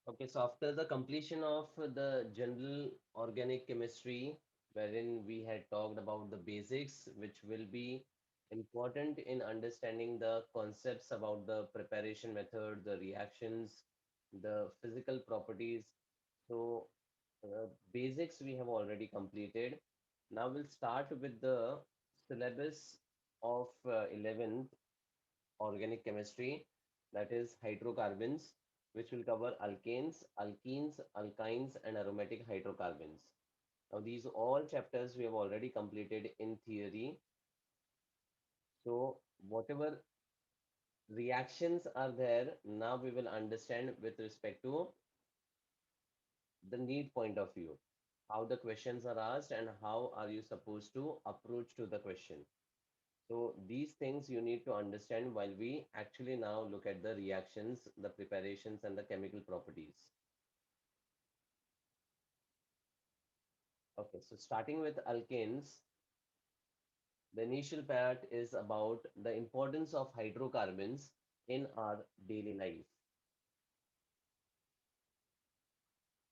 Okay, so after the completion of the general organic chemistry, wherein we had talked about the basics, which will be important in understanding the concepts about the preparation method, the reactions, the physical properties. So, basics we have already completed. Now we'll start with the syllabus of 11th organic chemistry, that is hydrocarbons, which will cover alkanes, alkenes, alkynes, and aromatic hydrocarbons. Now, these all chapters we have already completed in theory. So, whatever reactions are there, now we will understand with respect to the need point of view, how the questions are asked, and how are you supposed to approach to the question. So these things you need to understand while we actually now look at the reactions, the preparations, and the chemical properties. Okay, so starting with alkanes, the initial part is about the importance of hydrocarbons in our daily life.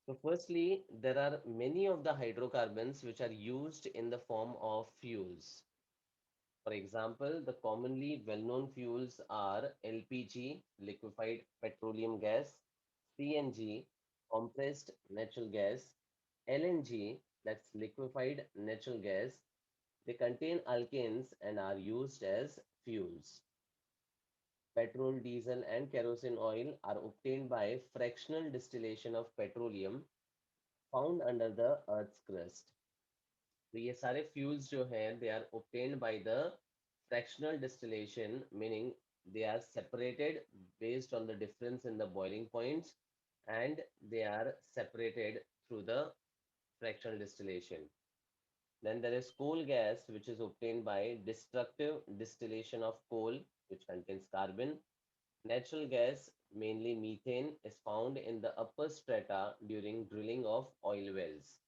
So firstly, there are many of the hydrocarbons which are used in the form of fuels. For example, the commonly well-known fuels are LPG, liquefied petroleum gas, CNG, compressed natural gas, LNG, that's liquefied natural gas. They contain alkanes and are used as fuels. Petrol, diesel, and kerosene oil are obtained by fractional distillation of petroleum found under the earth's crust. तो ये सारे fuels जो हैं they are obtained by the fractional distillation, meaning they are separated based on the difference in the boiling points, and they are separated through the fractional distillation. Then there is coal gas, which is obtained by destructive distillation of coal, which contains carbon. Natural gas, mainly methane, is found in the upper strata during drilling of oil wells.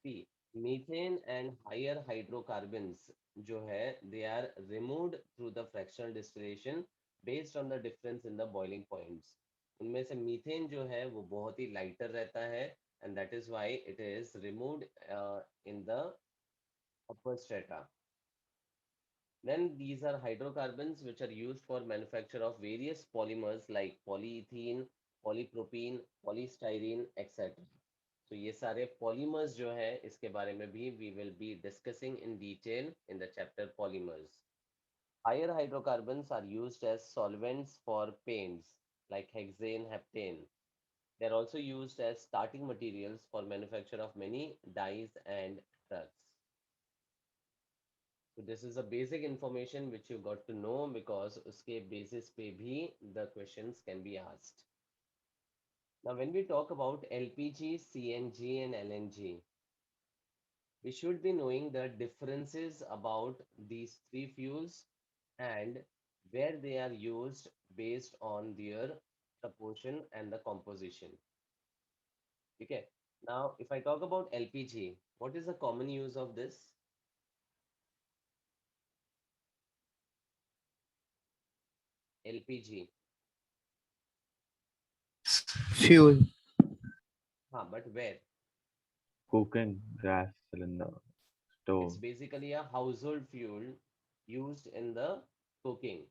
See, methane and higher hydrocarbons जो है they are removed through the fractional distillation based on the difference in the boiling points. उनमें से methane जो है वो बहुत ही lighter रहता है, and that is why it is removed in the upper strata. Then these are hydrocarbons which are used for manufacture of various polymers like polyethylene, polypropylene, polystyrene, etc. So ये सारे polymers जो है इसके बारे में भी we will be discussing in detail in the chapter polymers. Higher hydrocarbons are used as solvents for paints like hexane, heptane. They are also used as starting materials for manufacture of many dyes and drugs. So this is a basic information which you got to know because uske basis pe bhi the questions can be asked. Now when we talk about LPG, CNG and LNG, we should be knowing the differences about these three fuels and where they are used based on their proportion and the composition. Okay. Now, if I talk about LPG, what is the common use of this? LPG. Fuel. But where? Cooking, gas cylinder, It's stove. basically a household fuel used in the cooking.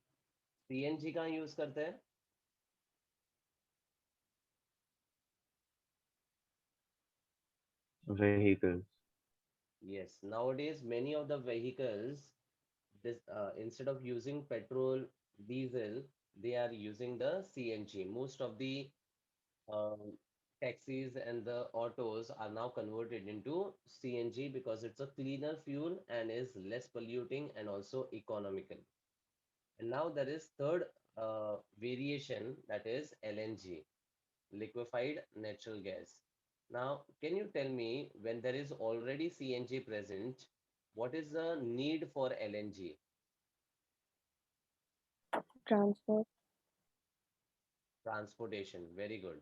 CNG कहाँ use करते हैं? Vehicles. Yes, nowadays many of the vehicles, this instead of using petrol, diesel, they are using the CNG. Most of the um, taxis and the autos are now converted into CNG because it's a cleaner fuel and is less polluting and also economical. And now there is third variation, that is LNG, liquefied natural gas. Now, can you tell me when there is already CNG present, what is the need for LNG? Transport. Transportation. Very good.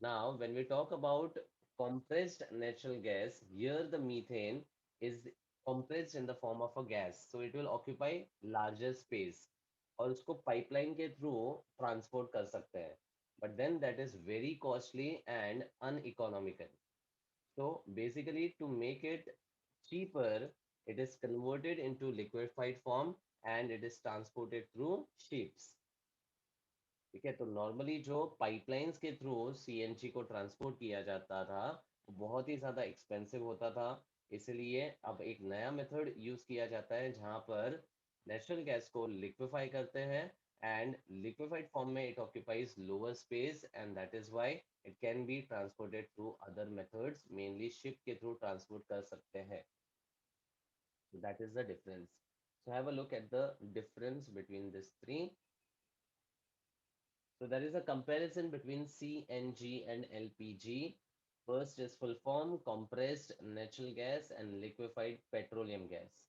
Now, when we talk about compressed natural gas, here the methane is compressed in the form of a gas. So it will occupy larger space और उसको pipeline के through transport कर सकते हैं. but then that is very costly and uneconomical. So basically, to make it cheaper, it is converted into liquefied form and it is transported through ships. ठीक है, तो normally जो पाइपलाइंस के through CNG को transport किया जाता था वो बहुत ही ज़्यादा एक्सपेंसिव होता था। इसलिए अब एक नया मेथड यूज़ किया जाता है जहाँ पर नेचुरल गैस को लिक्विफाई करते हैं एंड लिक्विफाइड फॉर्म में it occupies lower space and that is why it can be transported through other methods, mainly ship के थ्रू ट्रांसपोर्ट कर सकते हैं। That is the difference. So have a look at the difference between this three. So there is a comparison between CNG and LPG. First is full form, compressed natural gas and liquefied petroleum gas.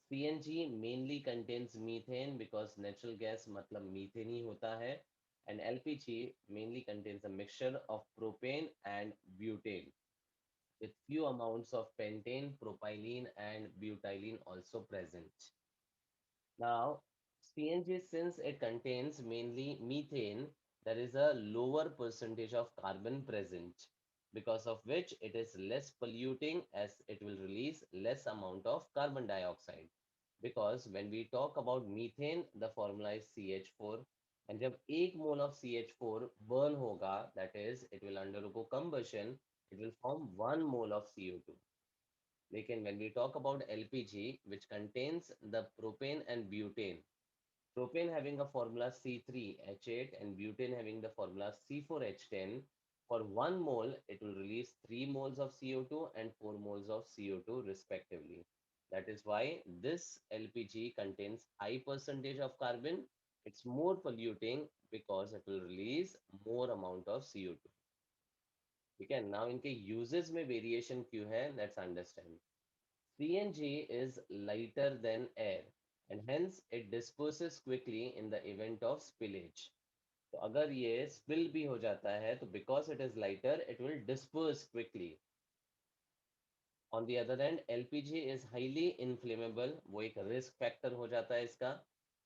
CNG mainly contains methane because natural gas matlab methane ही होता है, and LPG mainly contains a mixture of propane and butane with few amounts of pentane, propylene and butylene also present. Now, CNG, since it contains mainly methane, there is a lower percentage of carbon present, because of which it is less polluting as it will release less amount of carbon dioxide. Because when we talk about methane, the formula is CH4. And जब एक mole of CH4 burn होगा, that is, it will undergo combustion, it will form 1 mole of CO2. Lekin when we talk about LPG, which contains the propane and butane, propane having a formula C3H8 and butane having the formula C4H10, for 1 mole, it will release 3 moles of CO2 and 4 moles of CO2 respectively. That is why this LPG contains high percentage of carbon. It's more polluting because it will release more amount of CO2. ठीक है, now इनके uses में variation क्यों है? Let's understand. CNG is lighter than air and hence it disperses quickly in the event of spillage. तो अगर ये spill भी हो जाता है तो because it is lighter it will disperse quickly. On the other hand, LPG is highly inflammable, वो एक risk factor हो जाता है इसका.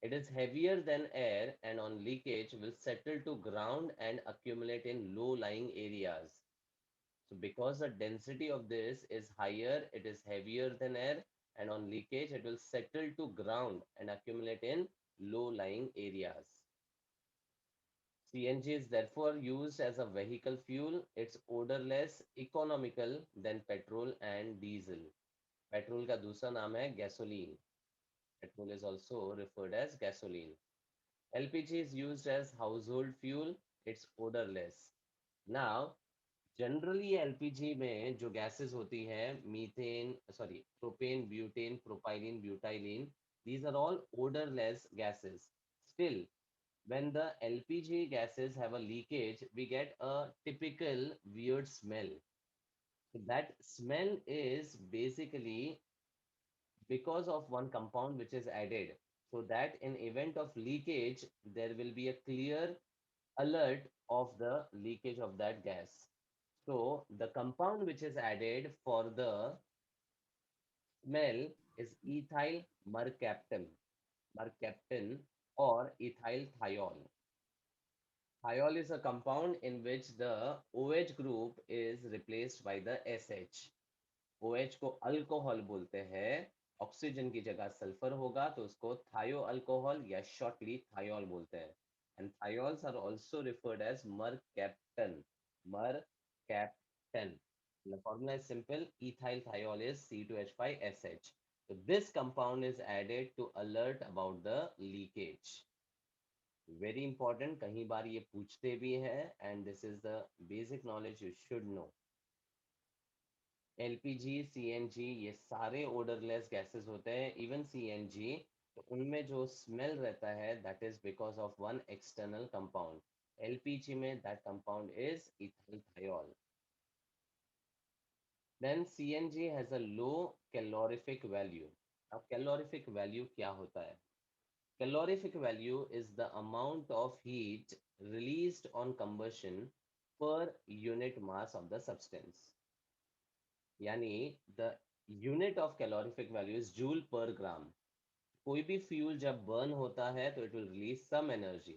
It is heavier than air and on leakage will settle to ground and accumulate in low-lying areas. So because the density of this is higher, it is heavier than air, and on leakage, it will settle to ground and accumulate in low-lying areas. CNG is therefore used as a vehicle fuel. It's odorless, economical than petrol and diesel. Petrol का दूसरा नाम है gasoline. Petrol is also referred as gasoline. LPG is used as household fuel. It's odorless. Now, generally LPG में जो gases होती हैं, methane, sorry, propane, butane, propylene, butylene, these are all odorless gases. Still, when the LPG gases have a leakage, we get a typical weird smell. So that smell is basically because of one compound which is added. So that in event of leakage, there will be a clear alert of the leakage of that gas. So the compound which is added for the smell is ethyl mercaptan, mercaptan or ethyl thiol. Thiol is a compound in which the OH group is replaced by the SH. OH को alcohol बोलते हैं, oxygen की जगह sulphur होगा तो उसको थायो alcohol या शॉर्टली थायोल बोलते हैं. And thiols are also referred as mercaptan. Mercaptan. The formula is simple. Ethyl thiol is C2H5SH. So this compound is added to alert about the leakage. Very important. कहीं बार ये पूछते भी हैं and this is the basic knowledge you should know. LPG, CNG ये सारे odourless gases होते हैं. Even CNG, तो उनमें जो स्मेल रहता है that is because of one external compound. LPG में that compound is ethyl thiol. Then CNG has a low calorific value. अब कैलोरीफिक वैल्यू क्या होता है? Calorific value is the amount of heat released on combustion per unit mass of the substance. यानी the unit of calorific value is joule per gram. कोई भी fuel जब burn होता है तो it will release some energy.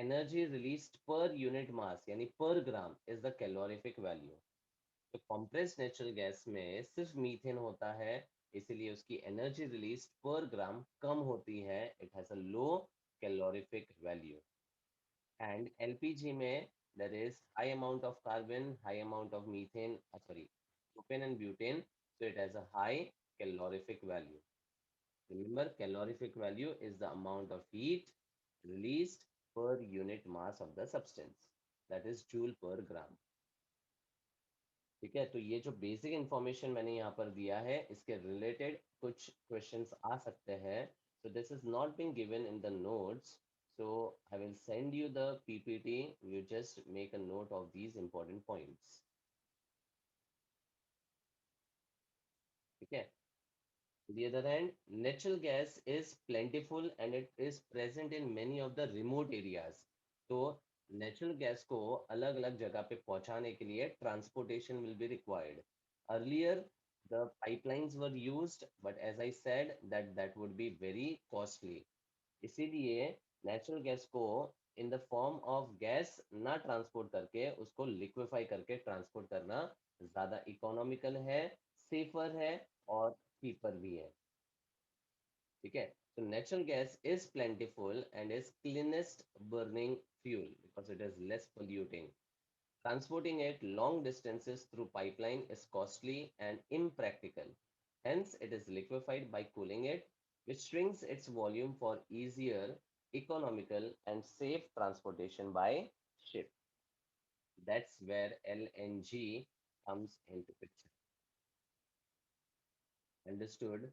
Energy released per unit mass यानी per gram is the calorific value. तो compressed natural gas में सिर्फ मीथेन होता है, इसीलिए उसकी एनर्जी रिलीज पर ग्राम कम होती है, it has a low calorific value. And LPG में there is high amount of carbon, high amount of methane, sorry, propane and butane, so it has a high calorific value. Remember, calorific value is the amount of heat released per unit mass of the substance, that is joule per gram. ठीक है, तो ये जो basic information मैंने यहाँ पर दिया है, इसके रिलेटेड कुछ क्वेश्चंस आ सकते हैं। So this is not being given in the notes, so I will send you the PPT. You just make a note of these important points. ठीक है, on the other hand, natural gas is plentiful and it is present in many of the remote areas. तो natural gas को अलग अलग जगह पे पहुंचाने के लिए transportation will be required. Earlier, the pipelines were used, but as I said, that would be very costly. इसीलिए नेचुरल गैस को in the form of gas ना ट्रांसपोर्ट करके उसको लिक्विफाई करके ट्रांसपोर्ट करना ज्यादा इकोनॉमिकल है, सेफर है और चीपर भी है। ठीक है, so natural gas is plentiful and is cleanest burning fuel because it is less polluting. Transporting it long distances through pipeline is costly and impractical. Hence, it is liquefied by cooling it, which shrinks its volume for easier, economical, and safe transportation by ship. That's where LNG comes into picture. Understood?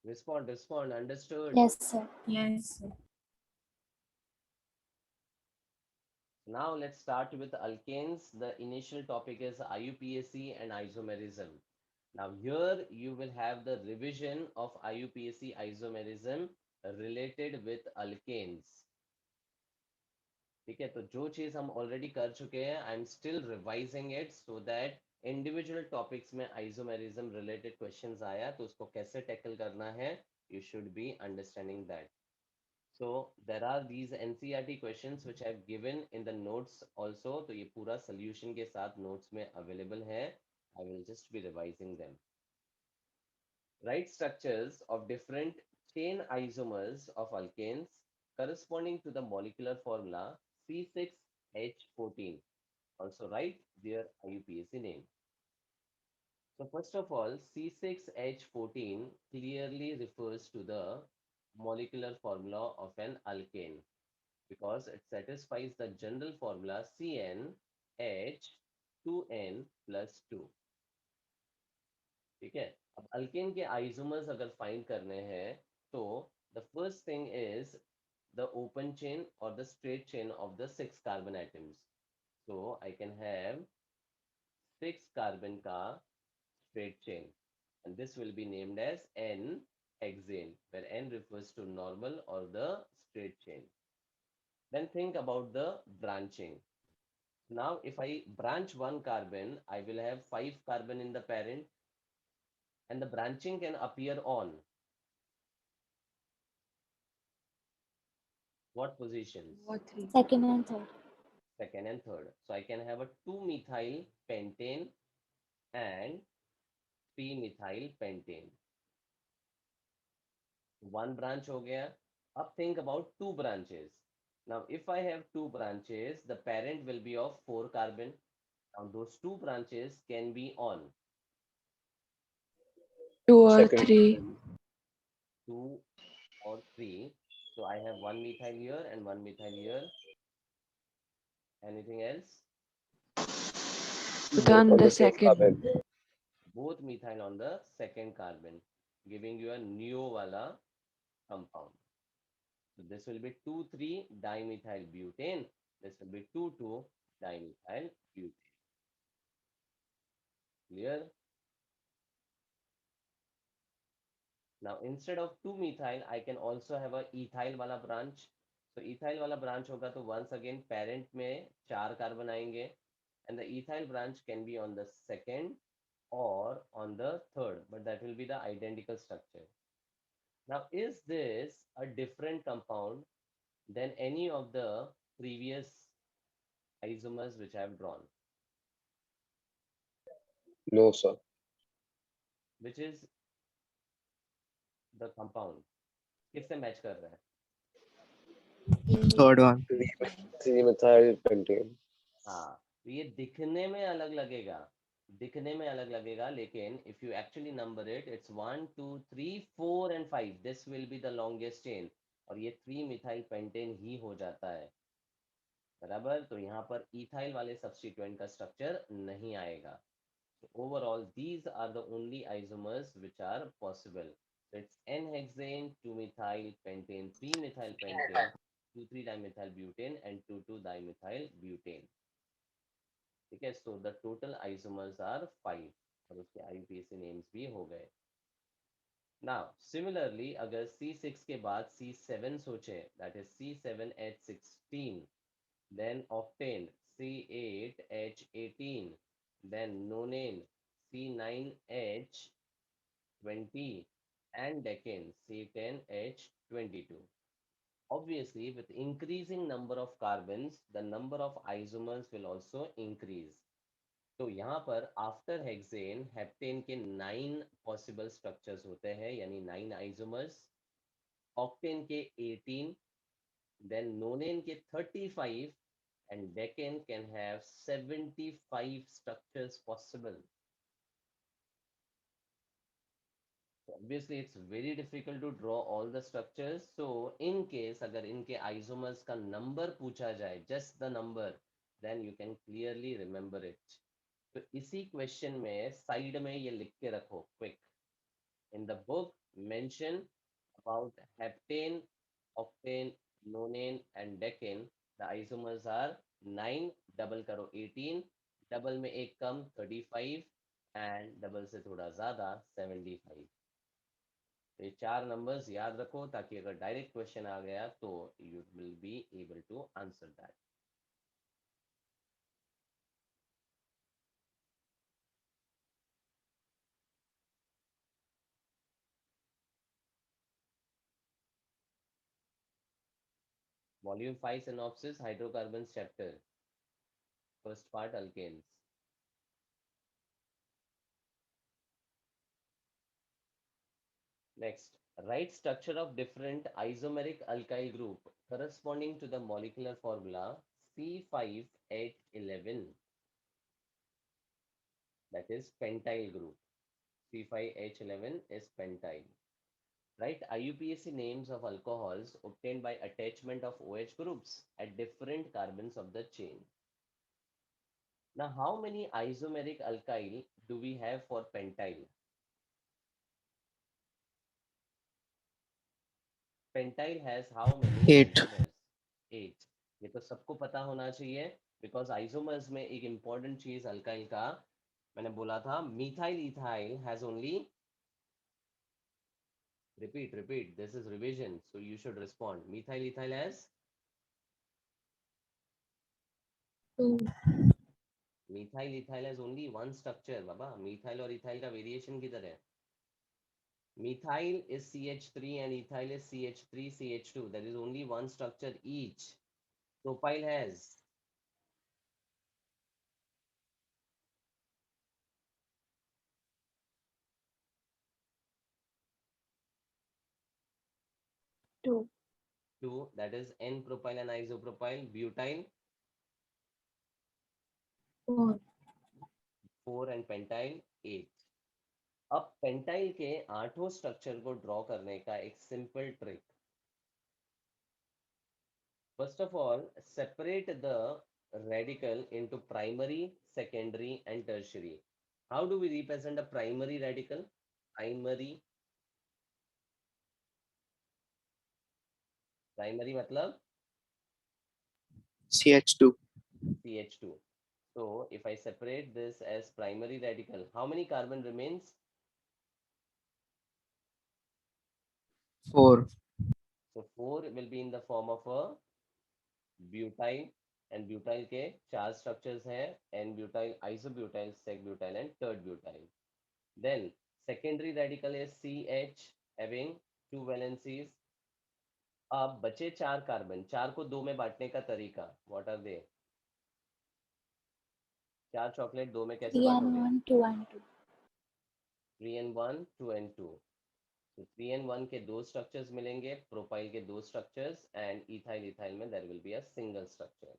Respond. Understood? Yes, sir. Yes, sir. Now let's start with alkanes. The initial topic is IUPAC and isomerism. Now here you will have the revision of IUPAC isomerism related with alkanes. ठीक है, तो जो चीज हम already कर चुके हैं, I am still revising it so that individual topics में आइसोमेरिज्म रिलेटेड क्वेश्चंस आया तो उसको कैसे टैकल करना है, you should be understanding that. So there are these NCERT questions which I have given in the notes also. तो ये पूरा solution के साथ notes में available है. I will just be revising them. Write structures of different chain isomers of alkanes corresponding to the molecular formula C6H14. Also write their IUPAC name. So first of all, C6H14 clearly refers to the molecular formula of an alkane, because it satisfies the general formula CnH2n plus 2. ठीक है, अब alkane के isomers अगर find करने हैं तो the first thing is the open chain और the straight chain of the 6 carbon atoms. So I can have 6 carbon का straight chain, and this will be named as N-hexane, where N refers to normal or the straight chain. Then think about the branching. Now, if I branch one carbon, I will have 5 carbon in the parent, and the branching can appear on what positions? What three? Second and third. Second and third. So I can have a 2-methyl pentane and 3-methyl pentane. One branch ho gaya. अब think about 2 branches. Now, if I have 2 branches, the parent will be of 4 carbon. Now, those 2 branches can be on 2 or Second. 3. 2 or 3. So I have 1 methyl here and 1 methyl here. Anything else? Both on the second. Both methyl on the second carbon, giving you a neo wala compound. So this will be 2,3 dimethyl butane. This will be 2,2 dimethyl butane. Clear? Now instead of 2-methyl, I can also have a ethyl wala branch. So ethyl wala branch hoga, तो once again parent में 4 carbon आएंगे, and the ethyl branch can be on the second or on the third, but that will be the identical structure. Now, is this a different compound than any of the previous isomers which I have drawn, No, sir. which is the compound? किससे match कर रहा है? E Third one. 3-methyl pentane. हाँ, तो ये दिखने में अलग लगेगा, दिखने में अलग लगेगा, लेकिन if you actually number it, it's 1, 2, 3, 4 and 5. This will be the longest chain. और ये 3-methyl pentane ही हो जाता है, बराबर? तो यहाँ पर इथाइल वाले सब्स्टिट्यूएंट का स्ट्रक्चर नहीं आएगा. So overall, these are the only isomers which are possible. So it's N-hexane, 2-methyl pentane, 3-methyl pentane, 2,3-dimethyl-butane, and 2,2-dimethyl-butane. Okay, so the total isomers are 5. और उसके IUPAC names भी हो गए. Now, similarly, अगर C6 के बाद C7 सोचे, that is C7H16, then octane C8H18, then nonane C9H20, and decane C10H22. Obviously, with increasing number of carbons, the number of isomers will also increase. तो यहाँ पर आफ्टर हेक्सेन हेप्टेन के 9 possible structures होते हैं, यानी 9 isomers, octane के 18, then नोनेन के 35, and decane can have 75 structures possible. So obviously it's very difficult to draw all the structures. So in case अगर इनके isomers का number पूछा जाए, just the number, then you can clearly remember it. तो इसी question में side में ये लिख के रखो, quick. In the book, mention about heptane, octane, nonane, and decane. The isomers are 9, double करो 18, डबल में एक कम 35, and डबल से थोड़ा ज़्यादा 75. तो ये 4 नंबर्स याद रखो, ताकि अगर डायरेक्ट क्वेश्चन आ गया तो you will be able to answer that. Volume 5 synopsis, hydrocarbons chapter. First part, alkanes. Next, write structure of different isomeric alkyl group corresponding to the molecular formula C5H11. That is pentyl group. C5H11 is pentyl. Write IUPAC names of alcohols obtained by attachment of OH groups at different carbons of the chain. Now, how many isomeric alkyl do we have for pentyl? Pentyl has how many 8. isomers? 8. ये तो सबको पता होना चाहिए, because isomers में एक important चीज alkyl का मैंने बोला था, methyl ethyl has only, repeat, this is revision, so you should respond. Methyl ethyl has 2. Methyl ethyl has only one structure. Baba, methyl और इथाइल का वेरिएशन किधर है? Methyl is CH3 and ethyl is CH3, CH2. There is only one structure each. Propyl has 2. 2, that is N-propyl and isopropyl. Butyl 4. 4 and pentyl 8. अब pentyl के 8 structure को draw करने का एक simple trick. First of all, separate the radical into primary, secondary, and tertiary. How do we represent a primary radical? Primary मतलब CH2. CH2. So if I separate this as primary radical, how many carbon remains? 4. So 4 will be in the form of a butyl, and butyl के 4 structures हैं, N-butyl, isobutyl, sec-butyl, and tert-butyl. Then secondary radical is CH having two valencies. अब बचे चार carbon, चार को दो में बांटने का तरीका, व्हाट आर दे? चार चॉकलेट दो में कैसे 3 and बांटोगे? 1, 2 and 2. 3 and 1, 2 and 2. तो 3 and 1 के दो स्ट्रक्चर्स मिलेंगे, प्रोपाइल के दो स्ट्रक्चर्स, एंड इथाइल इथाइल में there will be a single structure.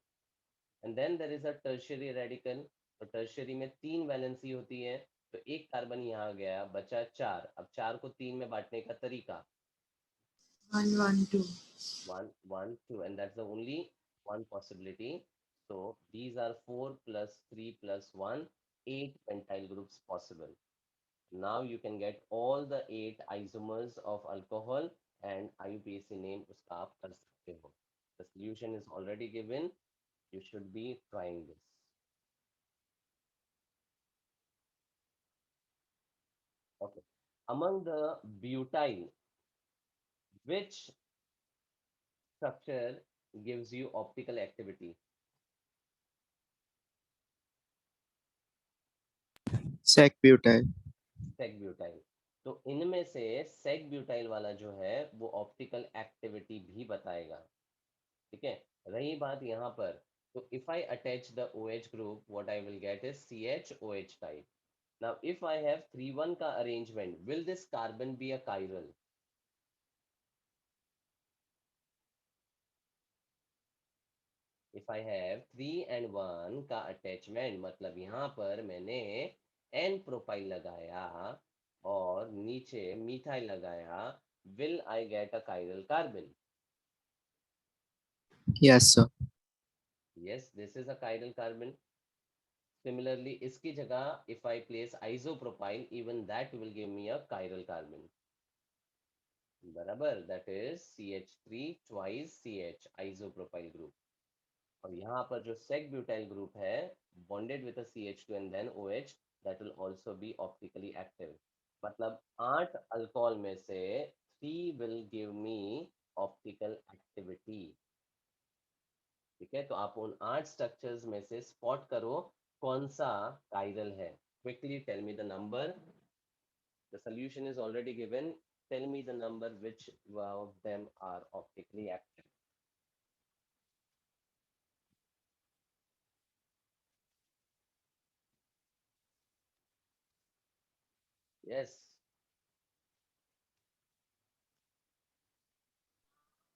And then there is a tertiary radical. तो टर्शियरी में तीन वैलेंसी होती है, तो एक कार्बन यहाँ गया, बचा चार. अब चार को तीन में बांटने का तरीका 1, 1, 2. 1, 1, 2, and that's the only one possibility. So these are 4 plus 3 plus 1, 8 pentyl groups possible. Now you can get all the 8 isomers of alcohol and IUPAC name uska aap kar sakte ho. The solution is already given. You should be trying this. Okay. Among the butyl, which structure gives you optical activity? sec butyl. Sec butyl. तो इनमें से sec butyl वाला जो है वो optical activity भी बताएगा. ठीक है. रही बात यहाँ पर, तो if I attach the OH group, what I will gate is CHOH type. Now if I have 3 1 का arrangement, will this carbon be a chiral? If I have 3 and 1 का अटैचमेंट, मतलब यहाँ पर मैंने N प्रोफाइल लगाया और नीचे methyl लगाया, will I get a chiral carbon? Yes, sir. Yes, this is a chiral carbon. Similarly, इसकी जगह if I place isopropyl, even that will give me a chiral carbon. बराबर, that is CH3 twice CH isopropyl group. और यहाँ पर जो sec butyl group है, bonded with a CH2 and then OH, that will also be optically active. मतलब 8 alcohol में से 3 will give me optical activity. ठीक है, तो आप उन 8 स्ट्रक्चर्स में से स्पॉट करो कौन सा कायरल है. Quickly tell me the number. The solution is already given. Tell me the number which of them are optically active. Yes.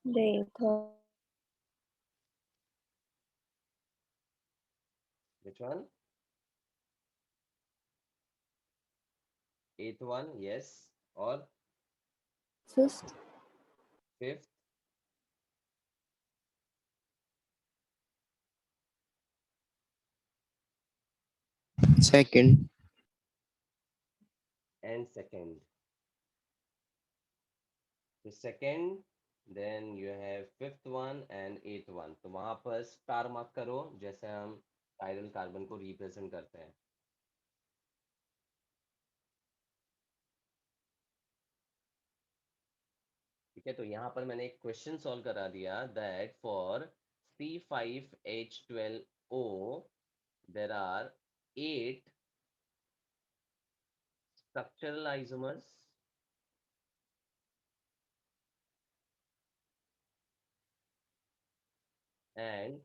The Which one? Eighth one, yes. Or fifth, fifth? Second. And second. So second, then you have fifth one and eighth one. तो वहां पर star mark करो, जैसे हम chiral carbon को represent करते हैं. ठीक है, तो यहाँ पर मैंने एक क्वेश्चन सॉल्व करा दिया, that for C5H12O there are 8 structural isomers and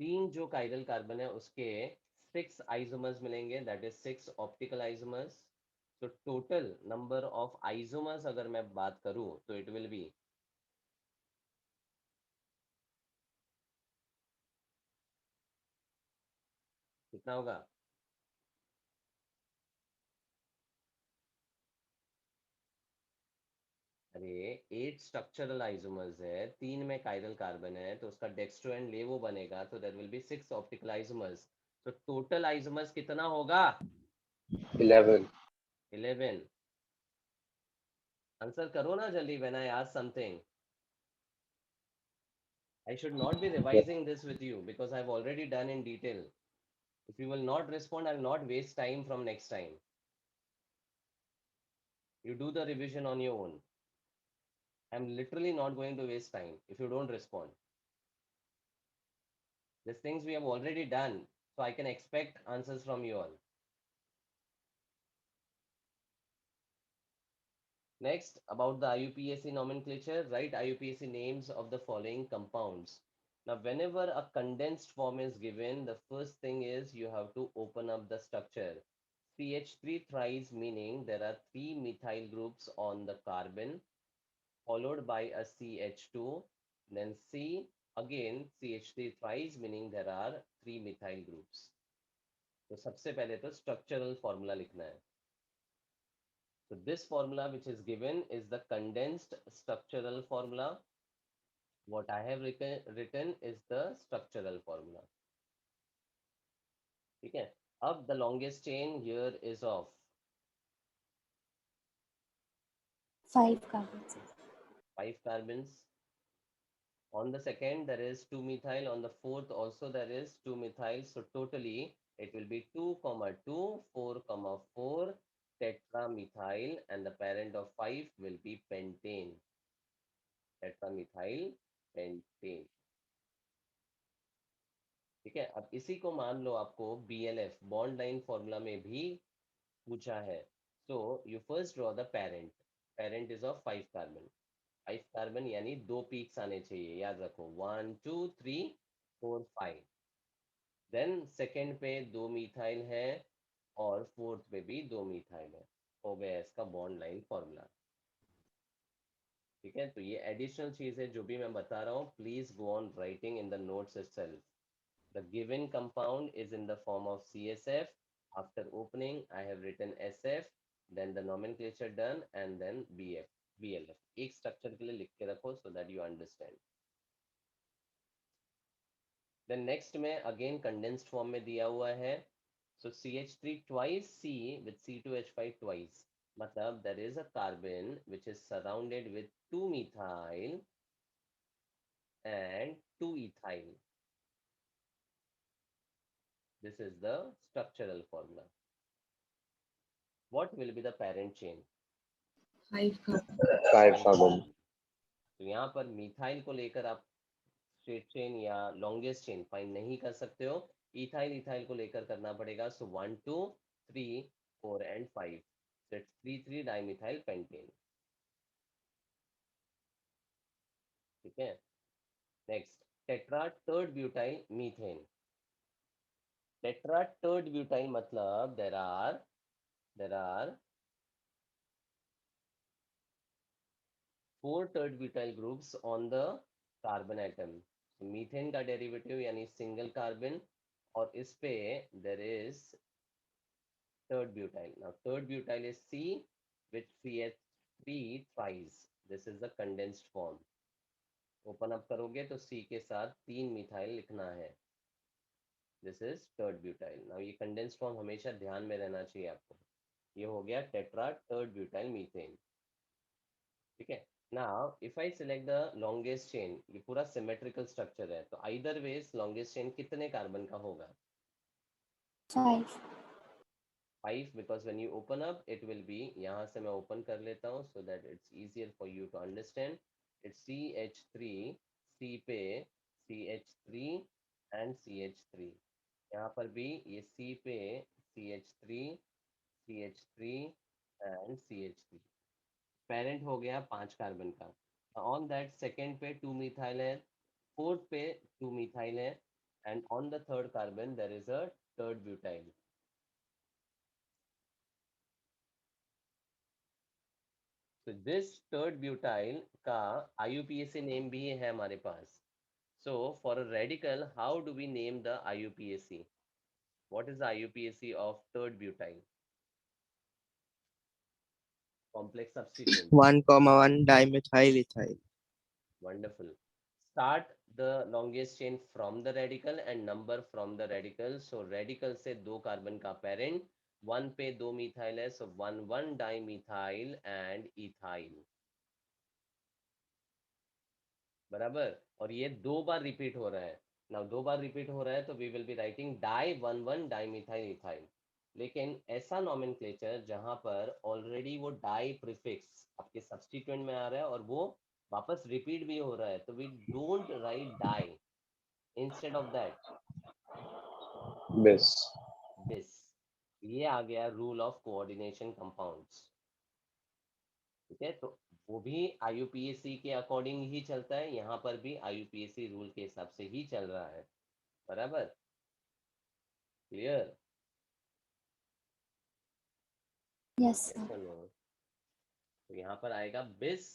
3 जो कायरल कार्बन है उसके 6 आइसोमर्स मिलेंगे, दैट इज 6 ऑप्टिकल आइसोमर्स. तो टोटल नंबर ऑफ आइसोमर्स अगर मैं बात करूं तो इट विल बी कितना होगा? अरे 8 स्ट्रक्चरल आइसोमर्स है, 3 में कायरल कार्बन है, तो उसका डेक्स्ट्रो एंड लेवो बनेगा, तो there will be 6 optical isomers. तो टोटल आइसोमर्स कितना होगा? 11. 11. आंसर करो ना जल्दी. When I ask something, I should not be Yeah. revising this with you because I've already done in detail. If you will not respond, I'll not waste time from next time. You do the revision on your own. I'm literally not going to waste time if you don't respond. These things we have already done, so I can expect answers from you all. Next, about the IUPAC nomenclature, write IUPAC names of the following compounds. Now, whenever a condensed form is given, the first thing is you have to open up the structure. CH3 thrice, meaning there are 3 methyl groups on the carbon, followed by a CH2, then C, again CH3 thrice, meaning there are 3 methyl groups. तो सबसे पहले तो structural formula लिखना है. So this formula which is given is the condensed structural formula. What I have written is the structural formula. ठीक है. अब the longest chain here is of 5 carbons. 5 carbons. On the second there is 2 methyl. On the fourth also there is 2 methyl. So totally it will be 2 comma 2 4 comma 4 tetramethyl, and the parent of 5 will be pentane. Tetramethyl pentane. ठीक है. अब इसी को मान लो आपको BLF bond line formula में भी पूछा है. So you first draw the parent. Parent is of 5 carbon. 5 carbon यानी 2 पीक्स आने चाहिए, याद रखो. 1 2 3 4 5. देन सेकंड पे 2 मिथाइल है और फोर्थ पे भी 2 मिथाइल है. हो गया इसका बॉन्ड लाइन फॉर्मूला. ठीक है. तो ये एडिशनल चीज है जो भी मैं बता रहा हूँ. Please go on writing in the notes itself. The given compound is in the form of CSF. After opening, I have written SF, then the nomenclature done, and then BF, BLF. एक structure के लिए लिख के रखो so that you understand. Then next में again condensed form में दिया हुआ है. So CH3 twice C with C2H5 twice. मतलब there is a carbon which is surrounded with 2 methyl and 2 ethyl. This is the structural formula. What will be the parent chain? 5 carbon. 5 carbon. तो यहाँ पर methyl को लेकर आप straight chain या longest chain find नहीं कर सकते हो. इथाइल इथाइल को लेकर करना पड़ेगा. सो 1 2 3 4 and 5. So it's 3 dimethyl pentane. ठीक है. Next, tetra third butyl methane. Tetra third butyl मतलब there are 4 third butyl groups on the carbon atom. So methane का डेरिवेटिव यानी सिंगल कार्बन, और इस पे there is third butyl. Now third butyl is C with CH3 thrice. This is the condensed form. Open up करोगे तो C के साथ 3 methyl लिखना है. This is third butyl. Now ये condensed form हमेशा ध्यान में रहना चाहिए आपको. ये हो गया टेट्रा थर्ड ब्यूटाइल मीथेन. ठीक है. Now if I select the longest chain, ये पूरा symmetrical structure है, तो either ways longest chain कितने कार्बन का होगा? 5. 5, because when you open up it will be, यहाँ से मैं open कर लेता हूँ so that it's easier for you to understand. It's CH3, C पे CH3 and CH3. यहाँ पर भी ये C पे CH3, CH3 and CH3. Parent हो गया 5 कार्बन का. ऑन दैट सेकेंड पे 2 मिथाइल है, फोर्थ पे 2 मिथाइल है, and on the third carbon there is a third butyl. So this third butyl का IUPAC नेम भी है हमारे पास. So for a radical, how do we name the IUPAC? What is the IUPAC of third butyl? Complex substituent. 1,1 dimethyl ethyl. Wonderful. Start the longest chain from the radical and number from the radical. So radical से 2 carbon का parent, 1 पे 2 methyl है, so 1 dimethyl and ethyl. बराबर. और ये 2 बार repeat हो रहा है. नाउ 2 बार रिपीट हो रहा है तो we will be writing di 1 dimethyl ethyl. लेकिन ऐसा नॉमेनक्लेचर जहां पर ऑलरेडी वो डाई प्रीफिक्स आपके सब्स्टिट्यूएंट में आ रहा है और वो वापस रिपीट भी हो रहा है, तो we don't write di. Instead of that Bis. This. ये आ गया रूल ऑफ कोऑर्डिनेशन कंपाउंड्स. ठीक है, तो वो भी IUPAC के अकॉर्डिंग ही चलता है, यहाँ पर भी IUPAC रूल के हिसाब से ही चल रहा है, बराबर, क्लियर? Yes, sir. चलो, तो यहाँ पर आएगा बिस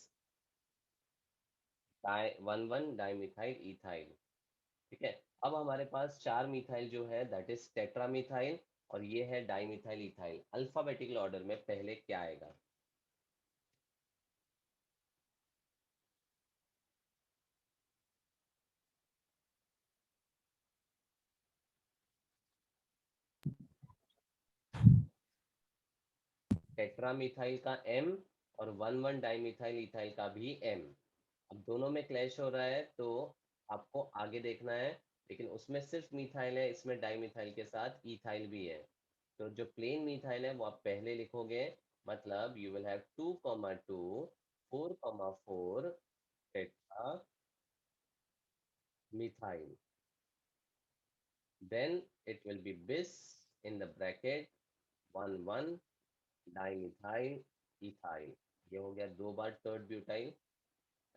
डाई 1,1 डाइमिथाइल इथाइल। ठीक है, अब हमारे पास 4 मिथाइल जो है दैट इज टेट्रामिथाइल, और ये है डाइमिथाइल इथाइल। अल्फाबेटिकल ऑर्डर में पहले क्या आएगा? टेट्रामिथाइल का M और 1,1 डाइमिथाइल इथाइल का भी M। अब दोनों में क्लैश हो रहा है तो आपको आगे देखना है, लेकिन उसमें सिर्फ मिथाइल है, इसमें डाइमिथाइल के साथ इथाइल भी है। तो जो प्लेन मिथाइल है वो आप पहले लिखोगे, मतलब you will have 2,2 4,4 tetra methyl, then it will be bis in the bracket 1,1 dimethyl ethyl. ये हो गया 2 बार टर्ड ब्यूटाइल,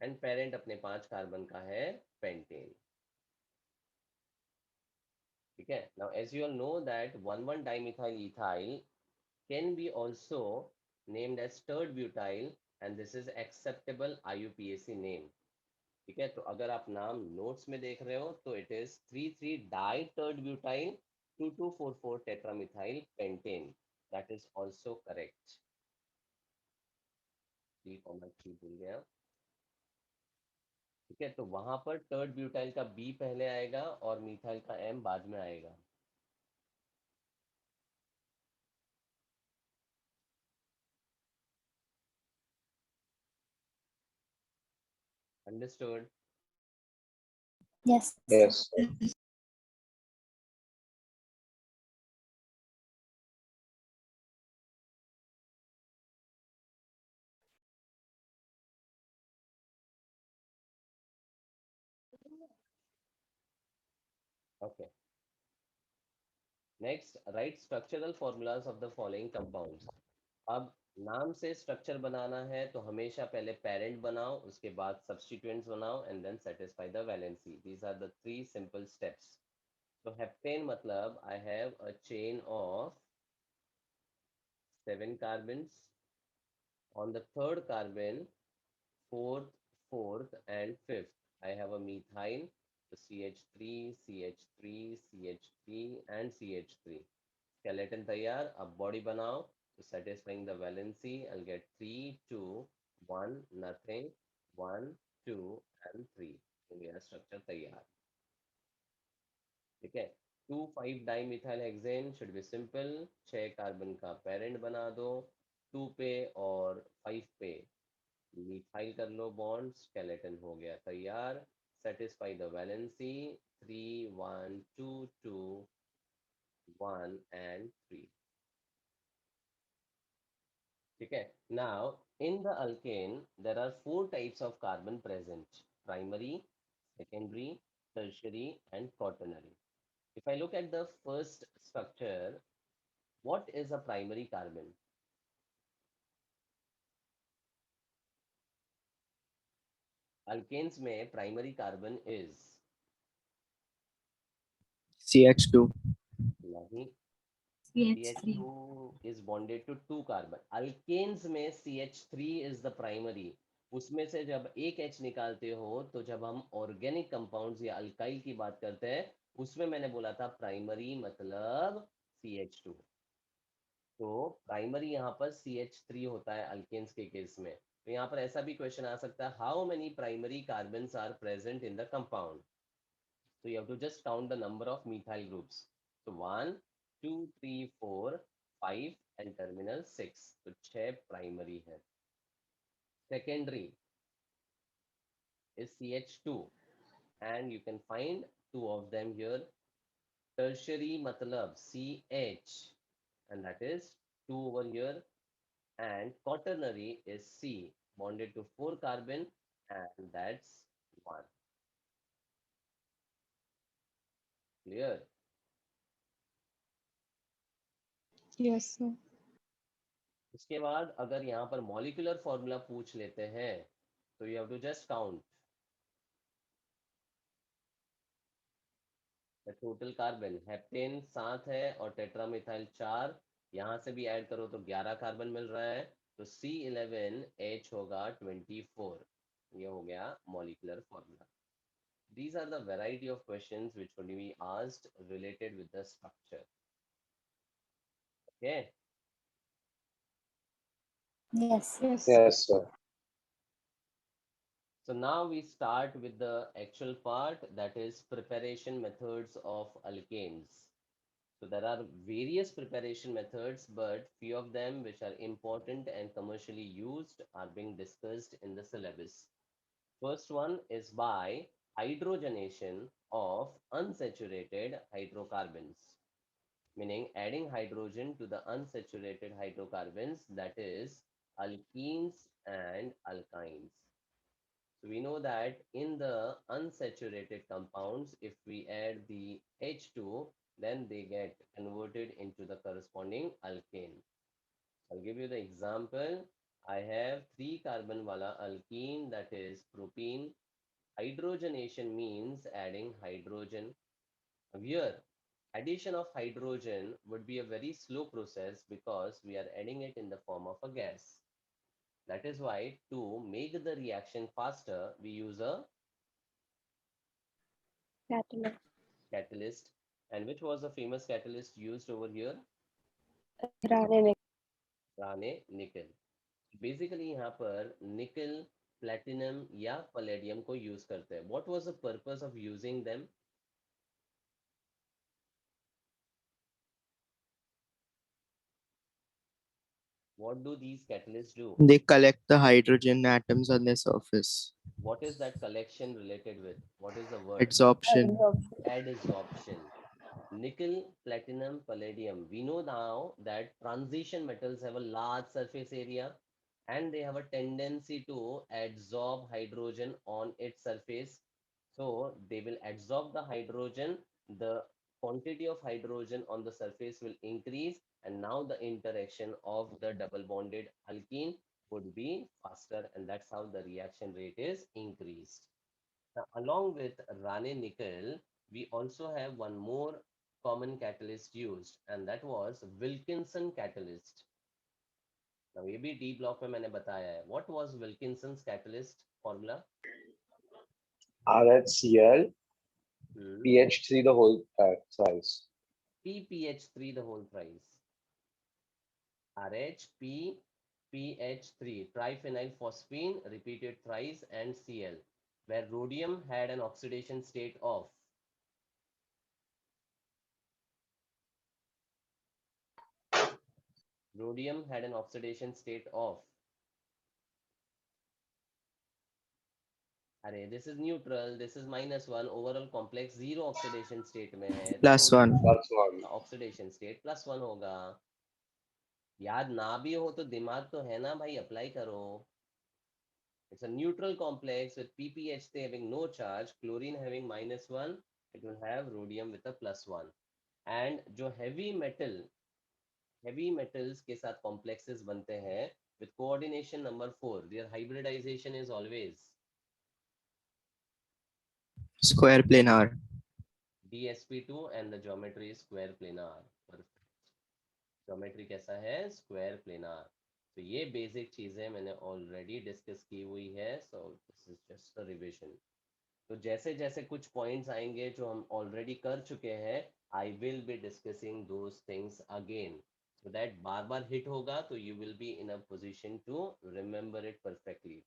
एंड पेरेंट अपने 5 कार्बन का है पेंटेन। ठीक है, now as you all know that 1,1 dimethyl ethyl can be also named as stirred butyl, and this is acceptable IUPAC name। ठीक है, तो अगर आप नाम नोट्स में देख रहे हो तो it is 3,3 di tert butyl 2,2,4,4 tetramethyl pentane, that is also correct. 3,3 भूल गया। ठीक है, तो वहां पर टर्ड ब्यूटाइल का B पहले आएगा और मिथाइल का M बाद में आएगा। Understood? Yes, sir. Yes. Okay, next right structural formulas of the following compounds. अब नाम से स्ट्रक्चर बनाना है तो हमेशा पहले पेरेंट बनाओ, उसके बाद सब्स्टिट्यूएंट्स बनाओ, and then satisfy the valency. These are the 3 simple steps. तो हेप्टेन मतलब I have a chain of 7 carbons, on the third carbon, fourth and fifth, I have a methyl, so CH3 CH3 CH3 and CH3। skeleton तैयार, अब body बनाओ, तो satisfying the valency I'll get 3 2 1 nothing 1 2 and 3, तो मेरा structure तैयार। ठीक है, 2,5 dimethyl hexane should be simple, 6 carbon का पेरेंट बना दो, 2 पे और 5 पे मिथाइल कर लो बॉन्ड, स्केलेटन हो गया तैयार। Satisfy the valency 3 1 2 2 1 and 3। ठीक है, now in the alkane there are 4 types of carbon present, primary, secondary, tertiary and quaternary. If I look at the first structure, what is a primary carbon? Alkanes में primary carbon is CH2. नहीं, CH3. CH2 is bonded to 2 carbon। अल्केन्स में CH3 is the primary। उसमें से जब एक H निकालते हो तो जब हम ऑर्गेनिक कंपाउंड्स या अल्काइल की बात करते हैं, उसमें मैंने बोला था प्राइमरी मतलब CH2। तो प्राइमरी यहाँ पर CH3 होता है अल्केन्स के केस में। तो यहाँ पर ऐसा भी क्वेश्चन आ सकता है, how many primary carbons are present in the compound? So you have to just count the number of methyl groups. So 1, 2, 3, 4, 5 and terminal 6. तो 6 primary है। Secondary is CH2 and you can find 2 of them here. Tertiary मतलब CH and that is 2 over here, and quaternary is C bonded to 4 carbon and that's 1। Clear? Yes, sir. उसके बाद अगर यहाँ पर molecular formula पूछ लेते हैं तो you have to just count total carbon. Heptane 7 है और टेट्रामिथाइल 4, यहाँ से भी ऐड करो तो 11 कार्बन मिल रहा है, तो C11H होगा 24। ये हो गया molecular formula. These are the variety of questions which would be asked related with the structure. Okay. Yes. Yes. Yes, sir. So now we start with the actual part, that is preparation methods of alkanes. So there are various preparation methods, but few of them which are important and commercially used are being discussed in the syllabus. First one is by hydrogenation of unsaturated hydrocarbons, meaning adding hydrogen to the unsaturated hydrocarbons, that is alkenes and alkynes. So we know that in the unsaturated compounds, if we add the H2, then they get converted into the corresponding alkane. I'll give you the example. I have 3 carbon wala alkene, that is propene. Hydrogenation means adding hydrogen. Now here, addition of hydrogen would be a very slow process because we are adding it in the form of a gas. That is why to make the reaction faster, we use a Catalyst. catalyst. And which was the famous catalyst used over here? Rane. Rane nickel. Basically यहाँ पर nickel, platinum या palladium को use करते हैं. What was the purpose of using them? What do these catalysts do? They collect the hydrogen atoms on their surface. What is that collection related with? What is the word? Adsorption. Adsorption. Nickel, platinum, palladium. We know now that transition metals have a large surface area and they have a tendency to adsorb hydrogen on its surface. So they will absorb the hydrogen, the quantity of hydrogen on the surface will increase, and now the interaction of the double bonded alkene would be faster, and that's how the reaction rate is increased. Now, along with Rane nickel, we also have one more common catalyst used, and that was Wilkinson catalyst. Now, ये भी D block में मैंने बताया है. What was Wilkinson's catalyst formula? RHCl, pH3 the whole size. PPH3 the whole price. RHP PH3, triphenyl phosphine, repeated thrice, and Cl, where rhodium had an oxidation state of अरे this is neutral, this is -1, overall complex 0 oxidation state में है, +1. +1. oxidation state +1 होगा. याद ना भी हो तो दिमाग तो है ना भाई, अप्लाई करो. It's a neutral complex with PPH3 having no charge, chlorine having -1, it will have rhodium with a +1. And जो heavy metals के साथ complexes बनते हैं with coordination number 4, their hybridization is always Square planar. DsP2 and the geometry is square planar. Perfect. Geometry कैसा है? Square planar. तो ये basic चीजें मैंने already discuss की हुई है. So this is just a revision. तो जैसे जैसे कुछ पॉइंट्स आएंगे जो हम ऑलरेडी कर चुके हैं, I will be discussing those things again, so that बार बार हिट होगा तो you will be in a position to remember it perfectly.